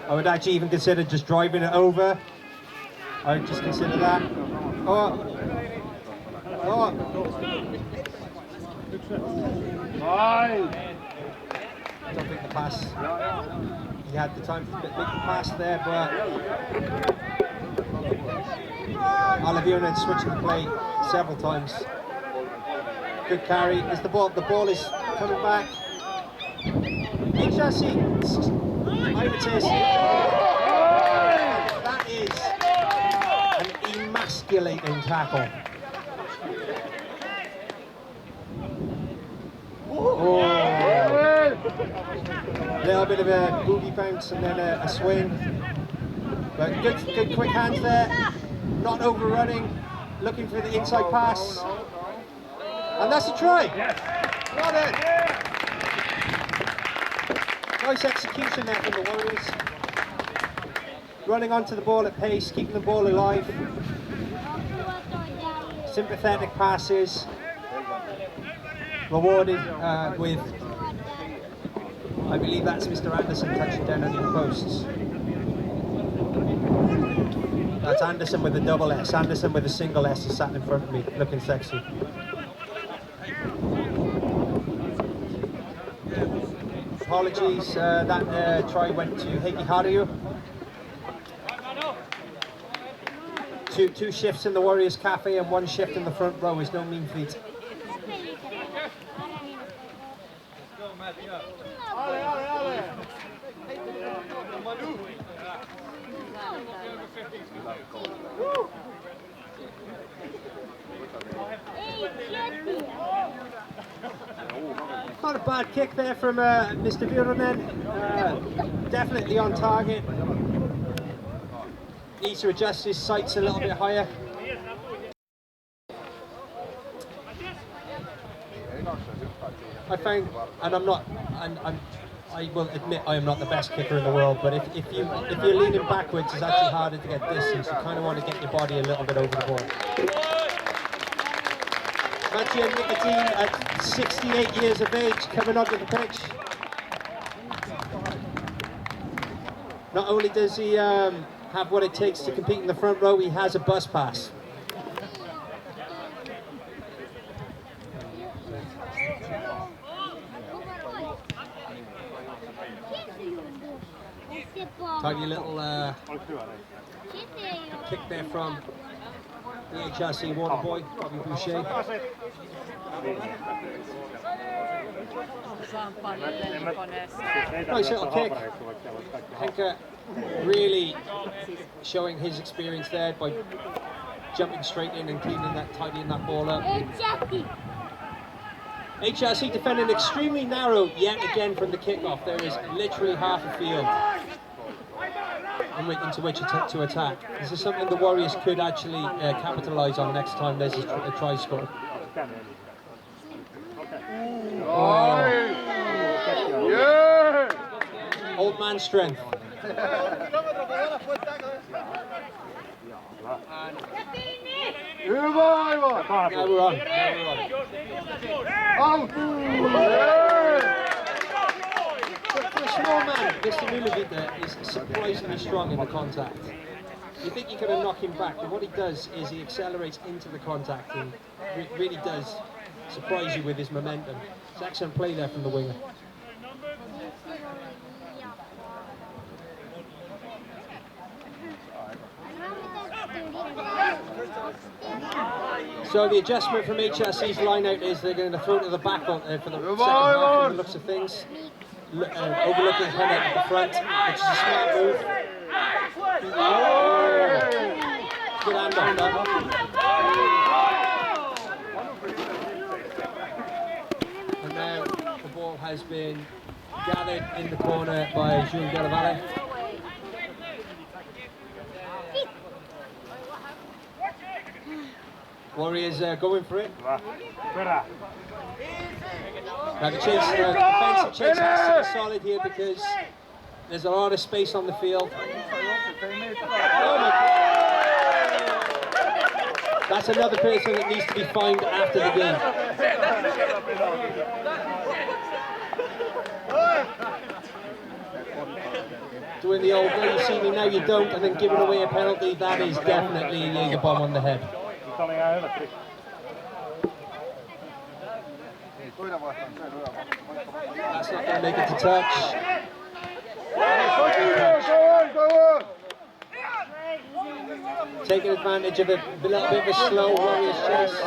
I would actually even consider just driving it over. I would just consider that. Oh! I don't think the pass, he had the time to make the pass there, but Olivier switching the play several times. Good carry. Is the ball is coming back. HRC, I would say that is an emasculating tackle. Oh. A little bit of a boogie bounce and then a swing. But good quick hands there. Not overrunning. Looking for the inside pass. And that's a try. Well done. Nice execution there from the Warriors. Running onto the ball at pace, keeping the ball alive. Sympathetic passes. Rewarded with, I believe that's Mr. Anderson touching down on the posts. That's Anderson with a double S. Anderson with a single S is sat in front of me, looking sexy. Apologies, that try went to Heikki Harju. Two shifts in the Warriors Cafe and one shift in the front row is no mean feat. Not a bad kick there from Mr. Virunen. Definitely on target. Needs to adjust his sights a little bit higher. I found, and I will admit I am not the best kicker in the world, but if you're leaning backwards, it's actually harder to get distance. You kind of want to get your body a little bit over the ball. Mathieu Nicotine at 68 years of age coming onto the pitch. Not only does he have what it takes to compete in the front row, he has a bus pass. Tiny little kick there from the HRC water boy, Bobby Boucher. Nice little kick. Henke really showing his experience there by jumping straight in and cleaning that, tidying that ball up. HRC defending extremely narrow yet again from the kickoff. There is literally half a field into which to attack. This is something the Warriors could actually capitalise on next time there's a try score. Oh. Yeah. Old man strength. Hyvä aivan! Now we're on. Out! Mr. Myllypuro is surprisingly strong in the contact. You think you're going to knock him back, but what he does is he accelerates into the contact and really does surprise you with his momentum. It's excellent play there from the winger. So the adjustment from HRC's line-out is they're going to throw to the back for the second half from the looks of things. Overlooking Hennet at the front, which is a smart move. Oh, good hand on that. And now the ball has been gathered in the corner by Jules Delavalle. Warriors going for it. Now the defensive chase has to be solid here because there's a lot of space on the field. Oh my God. That's another person that needs to be fined after the game. Doing the old, you see me now you don't, and then giving away a penalty, that is definitely a Jaeger bomb on the head. That's not going to make it to touch. Taking advantage of a little bit of a slow Warriors chase.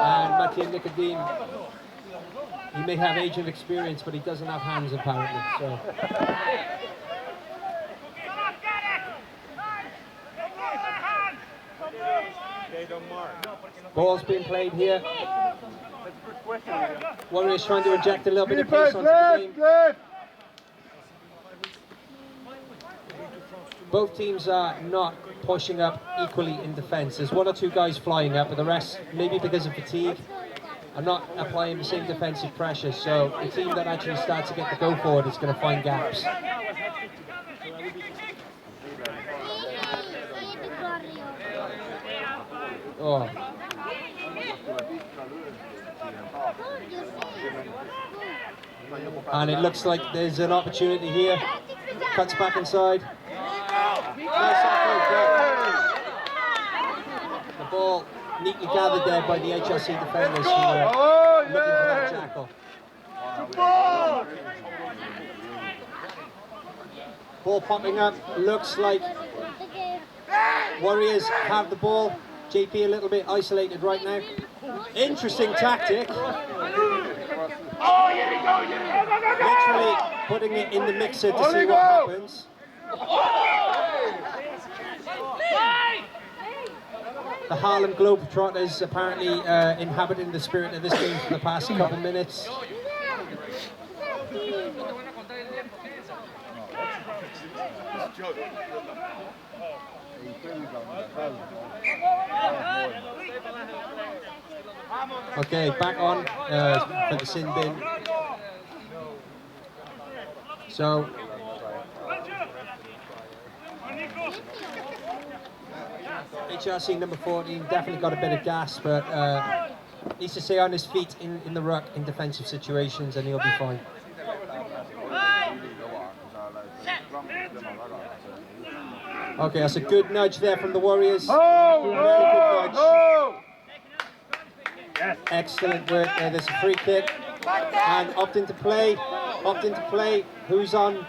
And Mathieu Nicodeme, he may have age and experience, but he doesn't have hands apparently. So. Ball's being played here. Warriors trying to inject a little bit of pace onto the game. Both teams are not pushing up equally in defence. There's one or two guys flying up, but the rest, maybe because of fatigue, are not applying the same defensive pressure. So the team that actually starts to get the go forward is going to find gaps. Oh. And it looks like there's an opportunity here. Cuts back inside. The ball neatly gathered there by the HRC defenders who were looking for that tackle. Ball popping up. Looks like Warriors have the ball. JP a little bit isolated right now. Interesting tactic. Literally putting it in the mixer to see what happens. The Harlem Globetrotters apparently inhabiting the spirit of this game for the past couple minutes. Okay, back on for the sin bin. So HRC number 14 definitely got a bit of gas, but needs to stay on his feet in the ruck in defensive situations and he'll be fine. Okay, that's a good nudge there from the Warriors. Really good nudge. Excellent work there. There's a free kick. And opt into play. Opt into play. Who's on?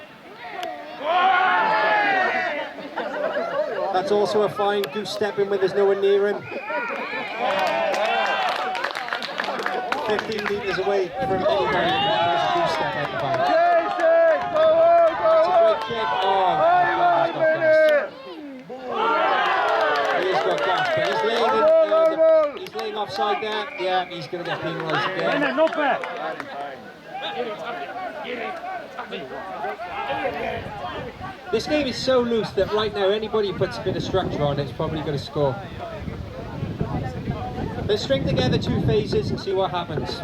That's also a fine. Goose stepping when there's no one near him. 15 metres away from anybody. There's a goose step at the back. It's a great kick. Oh, he's got gas, but he's laying offside there. Yeah, he's going to get penalised again. This game is so loose that right now anybody who puts a bit of structure on it's probably going to score. Let's string together two phases and see what happens.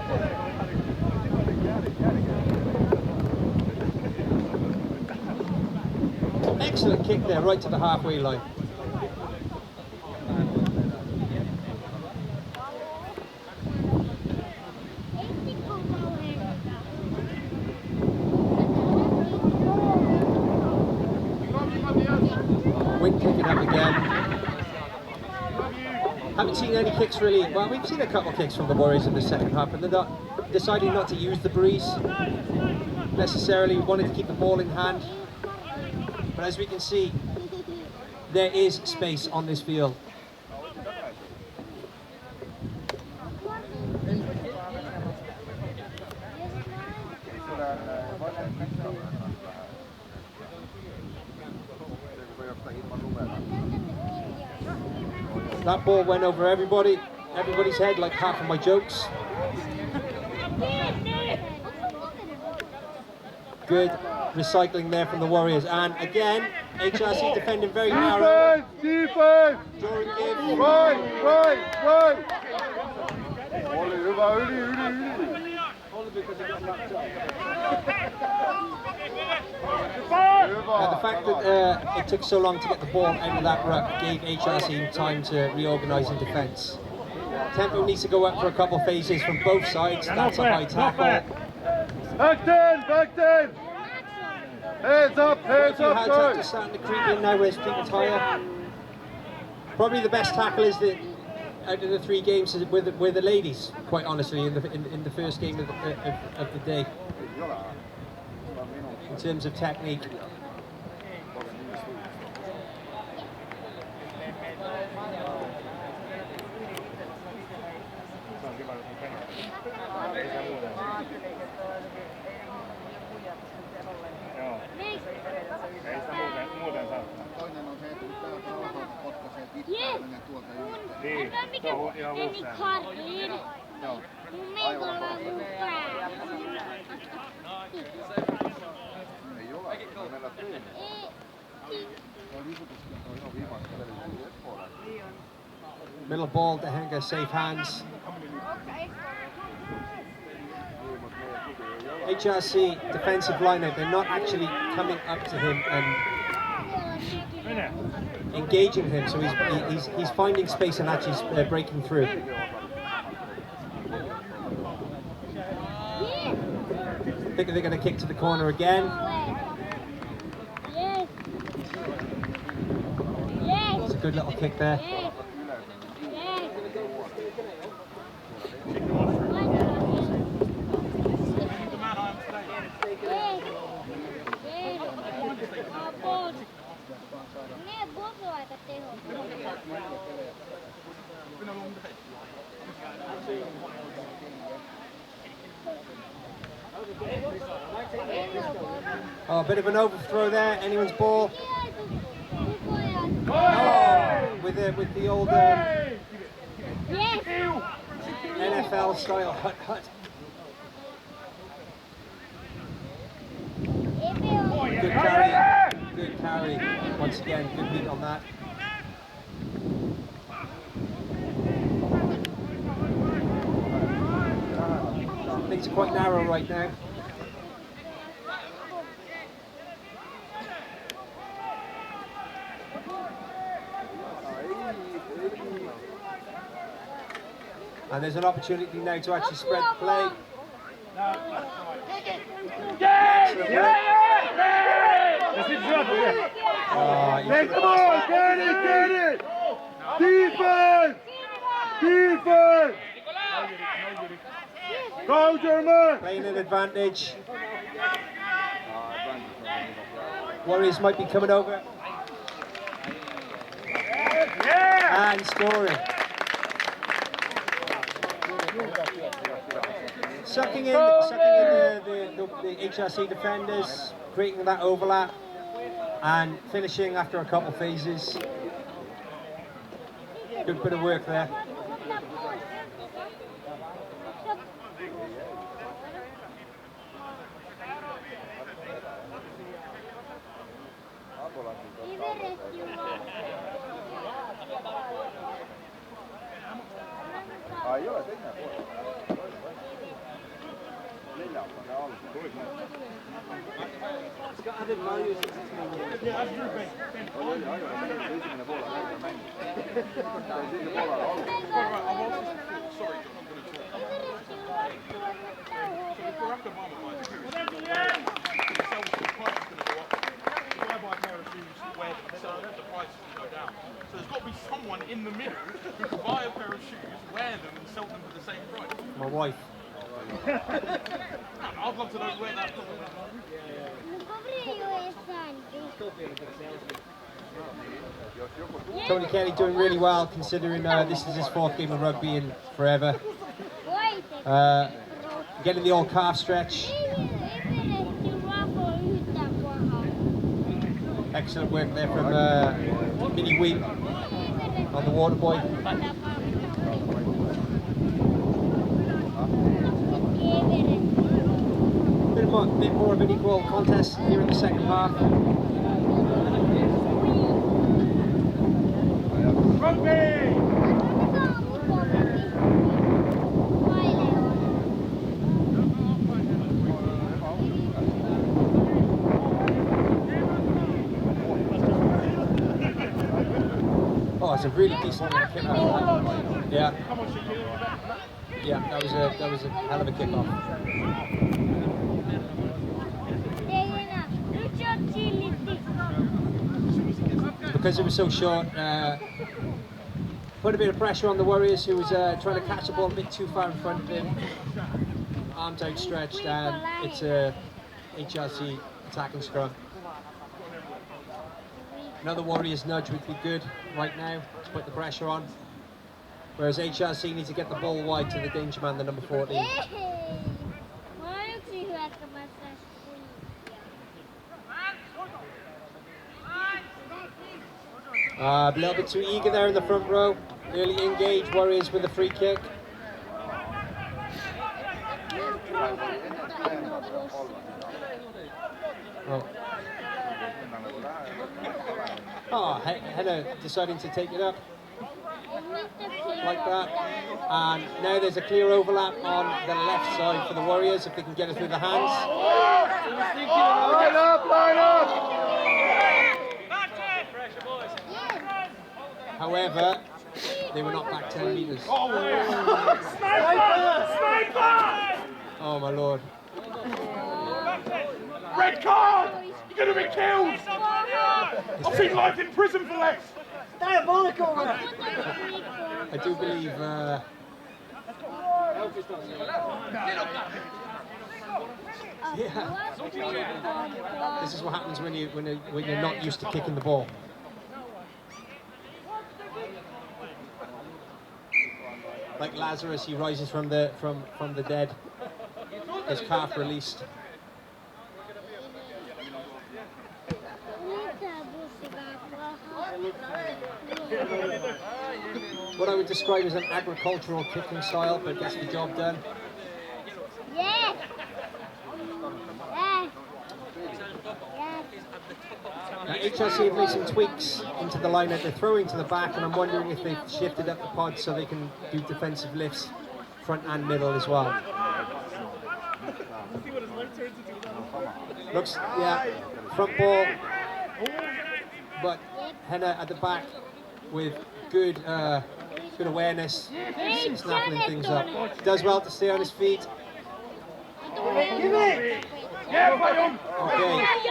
Excellent kick there, right to the halfway line. any kicks really. Well, we've seen a couple of kicks from the Warriors in the second half, but they're not, deciding not to use the breeze necessarily, wanting to keep the ball in hand. But as we can see, there is space on this field. That ball went over everybody's head like half of my jokes. Good recycling there from the Warriors, and again, HRC defending very narrow. Defense! Drawing give. Right! Now, the fact that it took so long to get the ball out of that ruck gave HRC time to reorganise in defence. Tempo needs to go up for a couple of phases from both sides. That's a high tackle. Back 10! Hands up, Hard tackle starting to creep in now where his feet are higher. Probably the best tackle is out of the 3 games with the ladies, quite honestly, in the first game of the day. In terms of technique. Middle ball to Henga, safe hands. HRC defensive lineup, they're not actually coming up to him and engaging him, so he's finding space and actually breaking through. I think they're going to kick to the corner again. It's a good little kick there. Oh, a bit of an overthrow there. Anyone's ball. Oh, with the old NFL style hut. Good carry. Once again, good beat on that. Things are quite narrow right now. And there's an opportunity now to actually spread the play. Take the ball, get it! Defense! Go, German! Playing an advantage. Warriors might be coming over. And scoring. Sucking in the HRC defenders, creating that overlap, and finishing after a couple phases. Good bit of work there. So there's got to be someone in the middle who can buy a pair of shoes my wife. Tony Kelly doing really well considering this is his 4th game of rugby in forever. Getting the old calf stretch. Excellent work there from Mini Weep on the water boy. Bit more of an equal contest here in the second half. Rugby! Oh, it's a really decent kick off. Yeah. Yeah, that was a hell of a kick off. Because it was so short, put a bit of pressure on the Warriors, who was trying to catch the ball a bit too far in front of him. Arms outstretched, and it's a HRC attacking scrum. Another Warriors nudge would be good right now to put the pressure on. Whereas HRC needs to get the ball wide to the danger man, the number 14. A little bit too eager there in the front row. Early engage, Warriors with a free kick. Oh, Henna deciding to take it up like that. And now there's a clear overlap on the left side for the Warriors if they can get it through the hands. Line up, line up! However, they were not back 10 metres. Oh my lord. Red card! You're going to be killed! I've seen life in prison for less! Diabolical, man! I do believe yeah. This is what happens when you're not used to kicking the ball. Like Lazarus, he rises from the dead. His calf released. What I would describe as an agricultural kicking style, but gets the job done. Yes. Yes. Now, HRC have made some tweaks into the line that they're throwing to the back, and I'm wondering if they've shifted up the pod so they can do defensive lifts front and middle as well. Looks, yeah, front ball, but Henna at the back with good awareness, snapping things up. Does well to stay on his feet. Okay,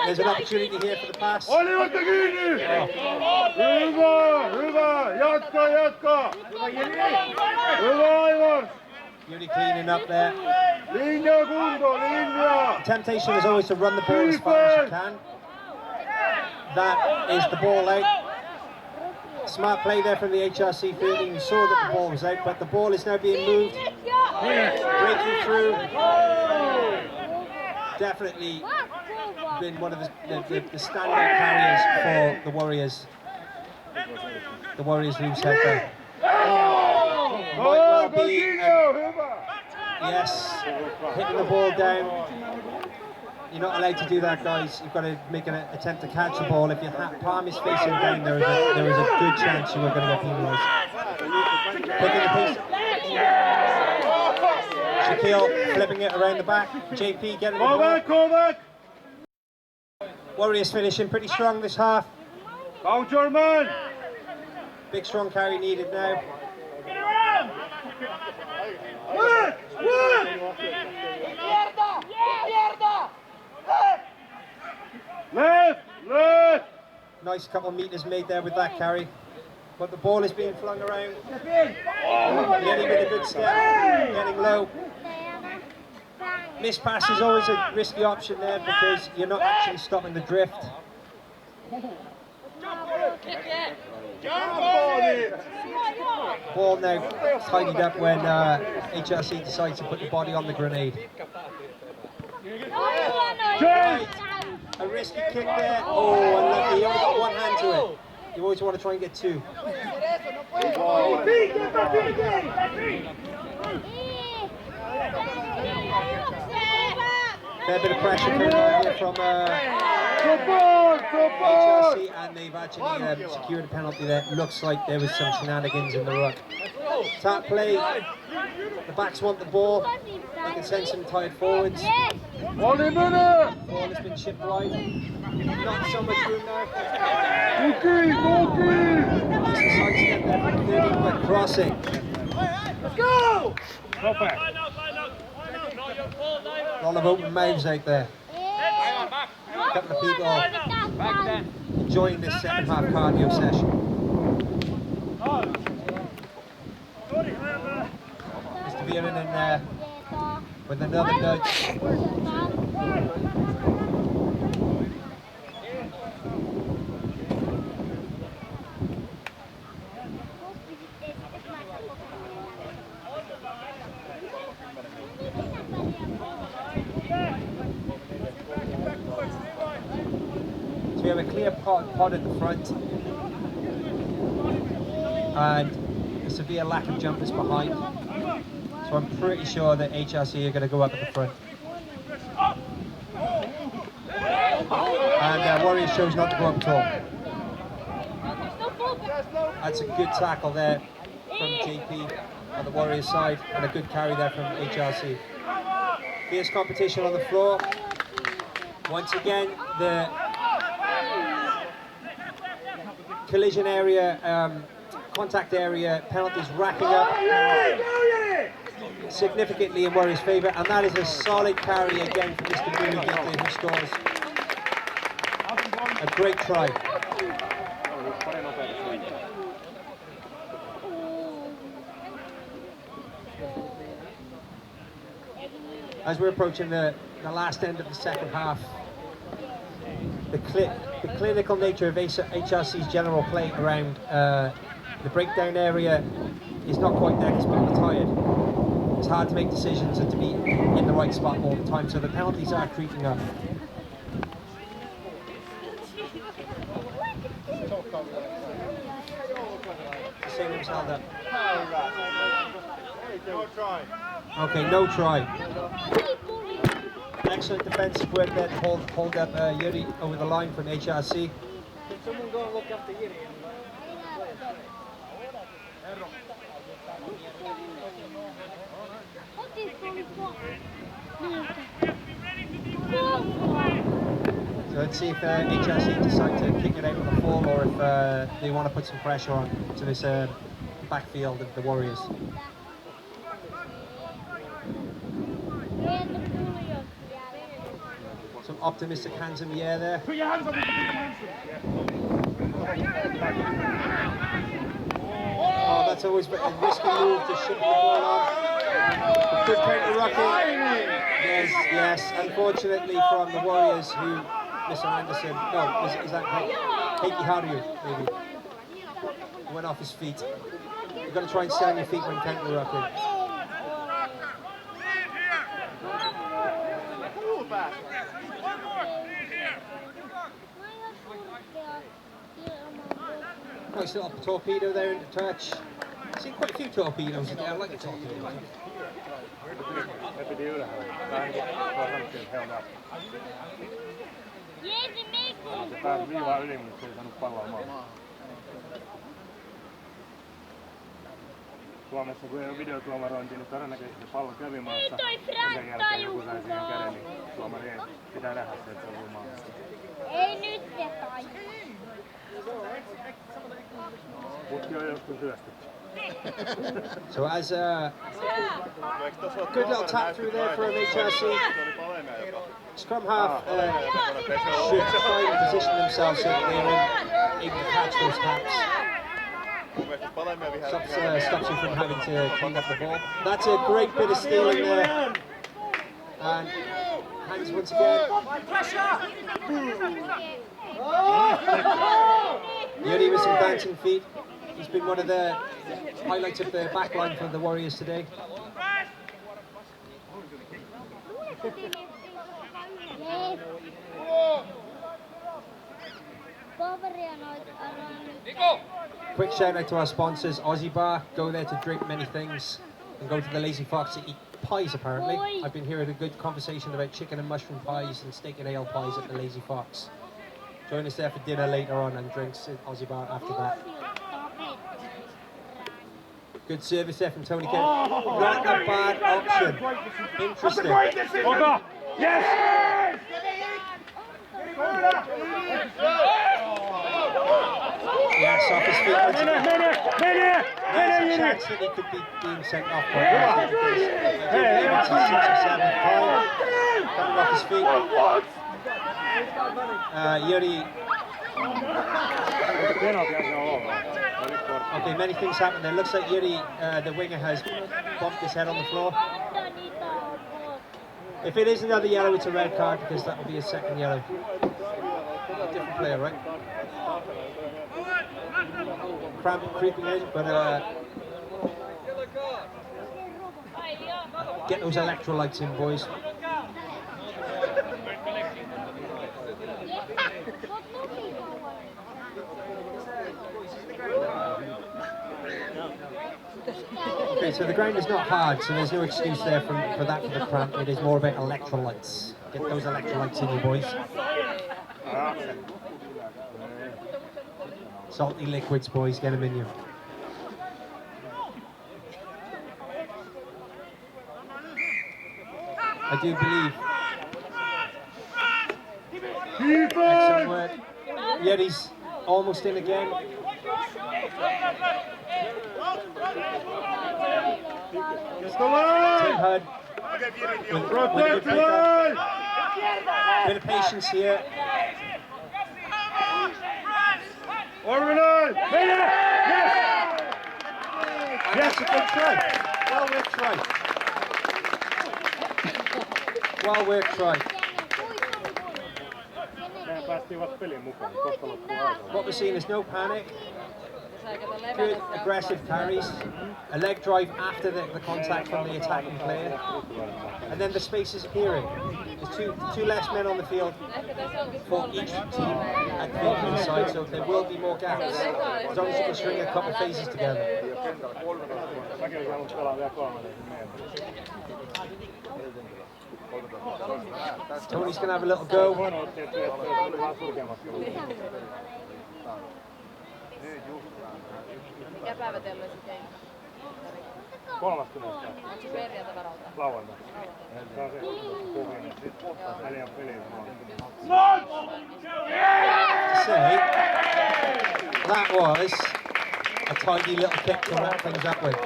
there's an opportunity here for the pass. Olivat kiinni! Hyvä! Jatka! Hyvä Aivar! Beauty cleaning up there. Linja kunto, linja! The temptation is always to run the ball as far as you can. That is the ball out. Smart play there from the HRC fielding. You saw that the ball was out, but the ball is now being moved. Breaking through. Definitely been one of the standout carriers for the Warriors. The Warriors loose head there. Might well be, yes, hitting the ball down. You're not allowed to do that, guys. You've got to make an attempt to catch the ball. If your palm is facing down, there is a good chance you are going to get penalised. Picking the piece. Shaquille flipping it around the back. JP getting the ball. Go back! Warriors finishing pretty strong this half. Go German! Big strong carry needed now. Work! Left! Nice couple of meters made there with that carry. but the ball is being flung around. Getting with a good step, getting low. Miss pass is always a risky option there because you're not actually stopping the drift. Ball now tidied up when HRC decides to put the body on the grenade. Right. A risky kick there. Oh, unlucky. You only got one hand to it. You always want to try and get two. Fair bit of pressure coming out here from HRC, and they've actually secured a penalty there. Looks like there was some shenanigans in the ruck. Tap play. The backs want the ball. They can send some tired forwards. Ball has been chipped wide. Not so much room now. Decent sidestep there from 30, but crossing. Let's go! A lot of open mouths out there. A couple of people enjoying this second half cardio session. Mr. Viren in there with another nudge. So we have a clear pod at the front and a severe lack of jumpers behind. So I'm pretty sure that HRC are going to go up at the front. And Warriors chose not to go up at all. That's a good tackle there from JP on the Warriors side, and a good carry there from HRC. Fierce competition on the floor. Once again, the collision area, contact area penalties racking up significantly in Warriors' favour, and that is a solid carry again from Mr. Myllypuro, who scores a great try. As we're approaching the last end of the second half, the clinical nature of HRC's general play around the breakdown area is not quite there because people are tired. It's hard to make decisions and to be in the right spot all the time, so the penalties are creeping up. The same held up. No try. Okay, no try. Excellent defensive work there to hold up Yuri over the line from HRC. Can someone go and look after Yuri? So let's see if HRC decide to kick it out with a fall, or if they want to put some pressure on to this backfield of the Warriors. Some optimistic hands in the air there. Put your hands up. Oh, that's always a risky move to ship the ball off. Good counter-rucking. Yes, unfortunately from the Warriors, who Mr. Anderson, no, is that Heikki Harju, maybe? He went off his feet. You've got to try and stay on your feet when counter-rucking. Nice little torpedo there into touch. I've seen quite a few torpedoes in there. I like the torpedoes. Suomessa kun ei ole videotuomarointia, niin todennäköisesti pallo kävi maassa. Ja sen jälkeen joku sai siihen käden, niin tuomari ei pitää nähdä se, että se on maassa. Ei nyt se tai. Putki on joskus syöstetty. So as a good little tap through there from HRC. Scrum half should try and position themselves so that they're able to catch those taps. stops you from having to clean up the ball. That's a great bit of stealing there. And hands once again. Yuri with some dancing feet. He's been one of the highlights of the back line for the Warriors today. Quick shout out to our sponsors, Aussie Bar. Go there to drink many things and go to the Lazy Fox to eat pies apparently. I've been hearing a good conversation about chicken and mushroom pies and steak and ale pies at the Lazy Fox. Join us there for dinner later on and drinks at Aussie Bar after that. Good service there from Tony Kemp. Not a bad option. Interesting. Yes! Yes, off his feet. There's a chance that he could be being sent off by now. Coming off his feet. Yuri. Okay, many things happen there. Looks like Yuri, the winger, has bumped his head on the floor. If it is another yellow, it's a red card because that will be a second yellow. Different player, right? Cramp creeping in, but get those electrolytes in, boys. Okay, so the ground is not hard, so there's no excuse there for that for the cramp. It is more about electrolytes. Get those electrolytes in you, boys. Salty liquids, boys, get them in you. I do believe. Excellent work. Yeti's almost in again. Tim Hud. With bit of patience here. Organize! Yes! Yes, a good try. Well worked try. Well worked try. What we're seeing is no panic. Good aggressive carries. A leg drive after the contact from the attacking player. And then the space is appearing. There's two less men on the field for each team at the opening side, so there will be more gaps. As long as you can string a couple phases together. Tony's going to have a little go. Mikä päivä teillä oli sitten? 30. Perjantai varalta. Lauantai. Se on se pohjinen. Väliä peliä. Say, that was a tidy little kick to wrap things up with.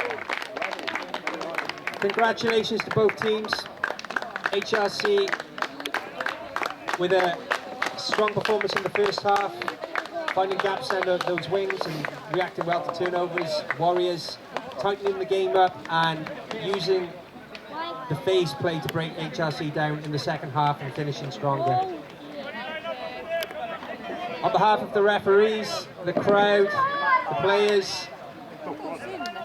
Congratulations to both teams. HRC with a strong performance in the first half, finding gaps down those wings and reacting well to turnovers. Warriors tightening the game up and using the phase play to break HRC down in the second half and finishing stronger. On behalf of the referees, the crowd, the players,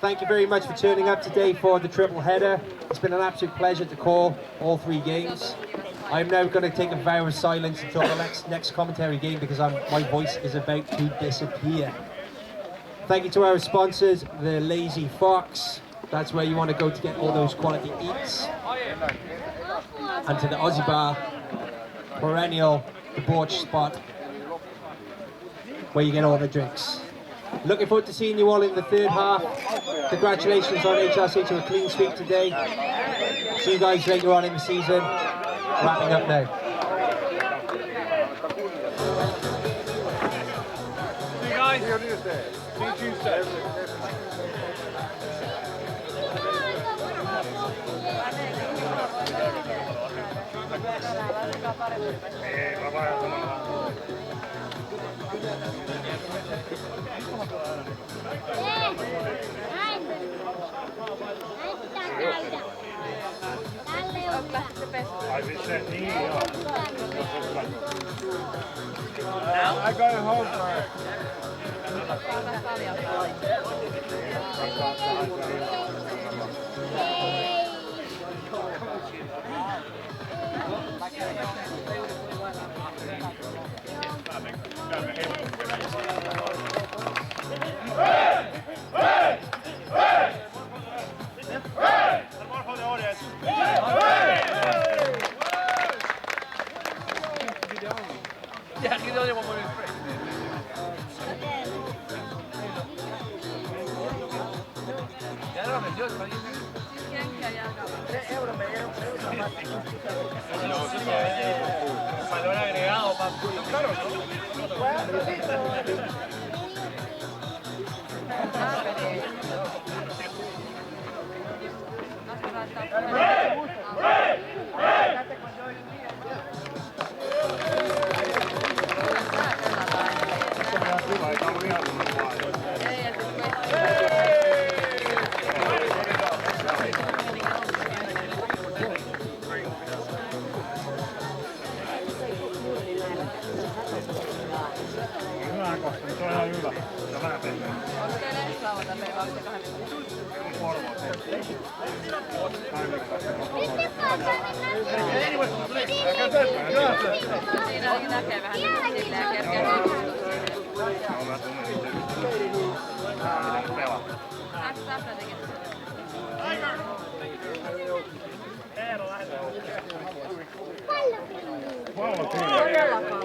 thank you very much for turning up today for the triple header. It's been an absolute pleasure to call all three games. I'm now going to take a vow of silence until the next commentary game because my voice is about to disappear. Thank you to our sponsors, the Lazy Fox. That's where you want to go to get all those quality eats. And to the Aussie Bar, perennial debauch spot, where you get all the drinks. Looking forward to seeing you all in the third half. Congratulations on HRC to a clean sweep today. See you guys later on in the season. Wrapping up now. See you guys. See you Tuesday. Ei, mä vaan Ai siis se, niin joo. I go home first. Yeah, he's the only one winning free. Ya lo metió, está bien. Valor agregado, papi. Claro, Hyvä kohta, se on ihan hyvä. Se on vähän pehmeä. Onko teillä ensi lauantaina meillä 28? Siinä ainakin näkee vähän silleen ja kerkeä tutustua siihen. Mä tunnen itse pitänyt pelata. Tässä tekee. Pallo kyllä.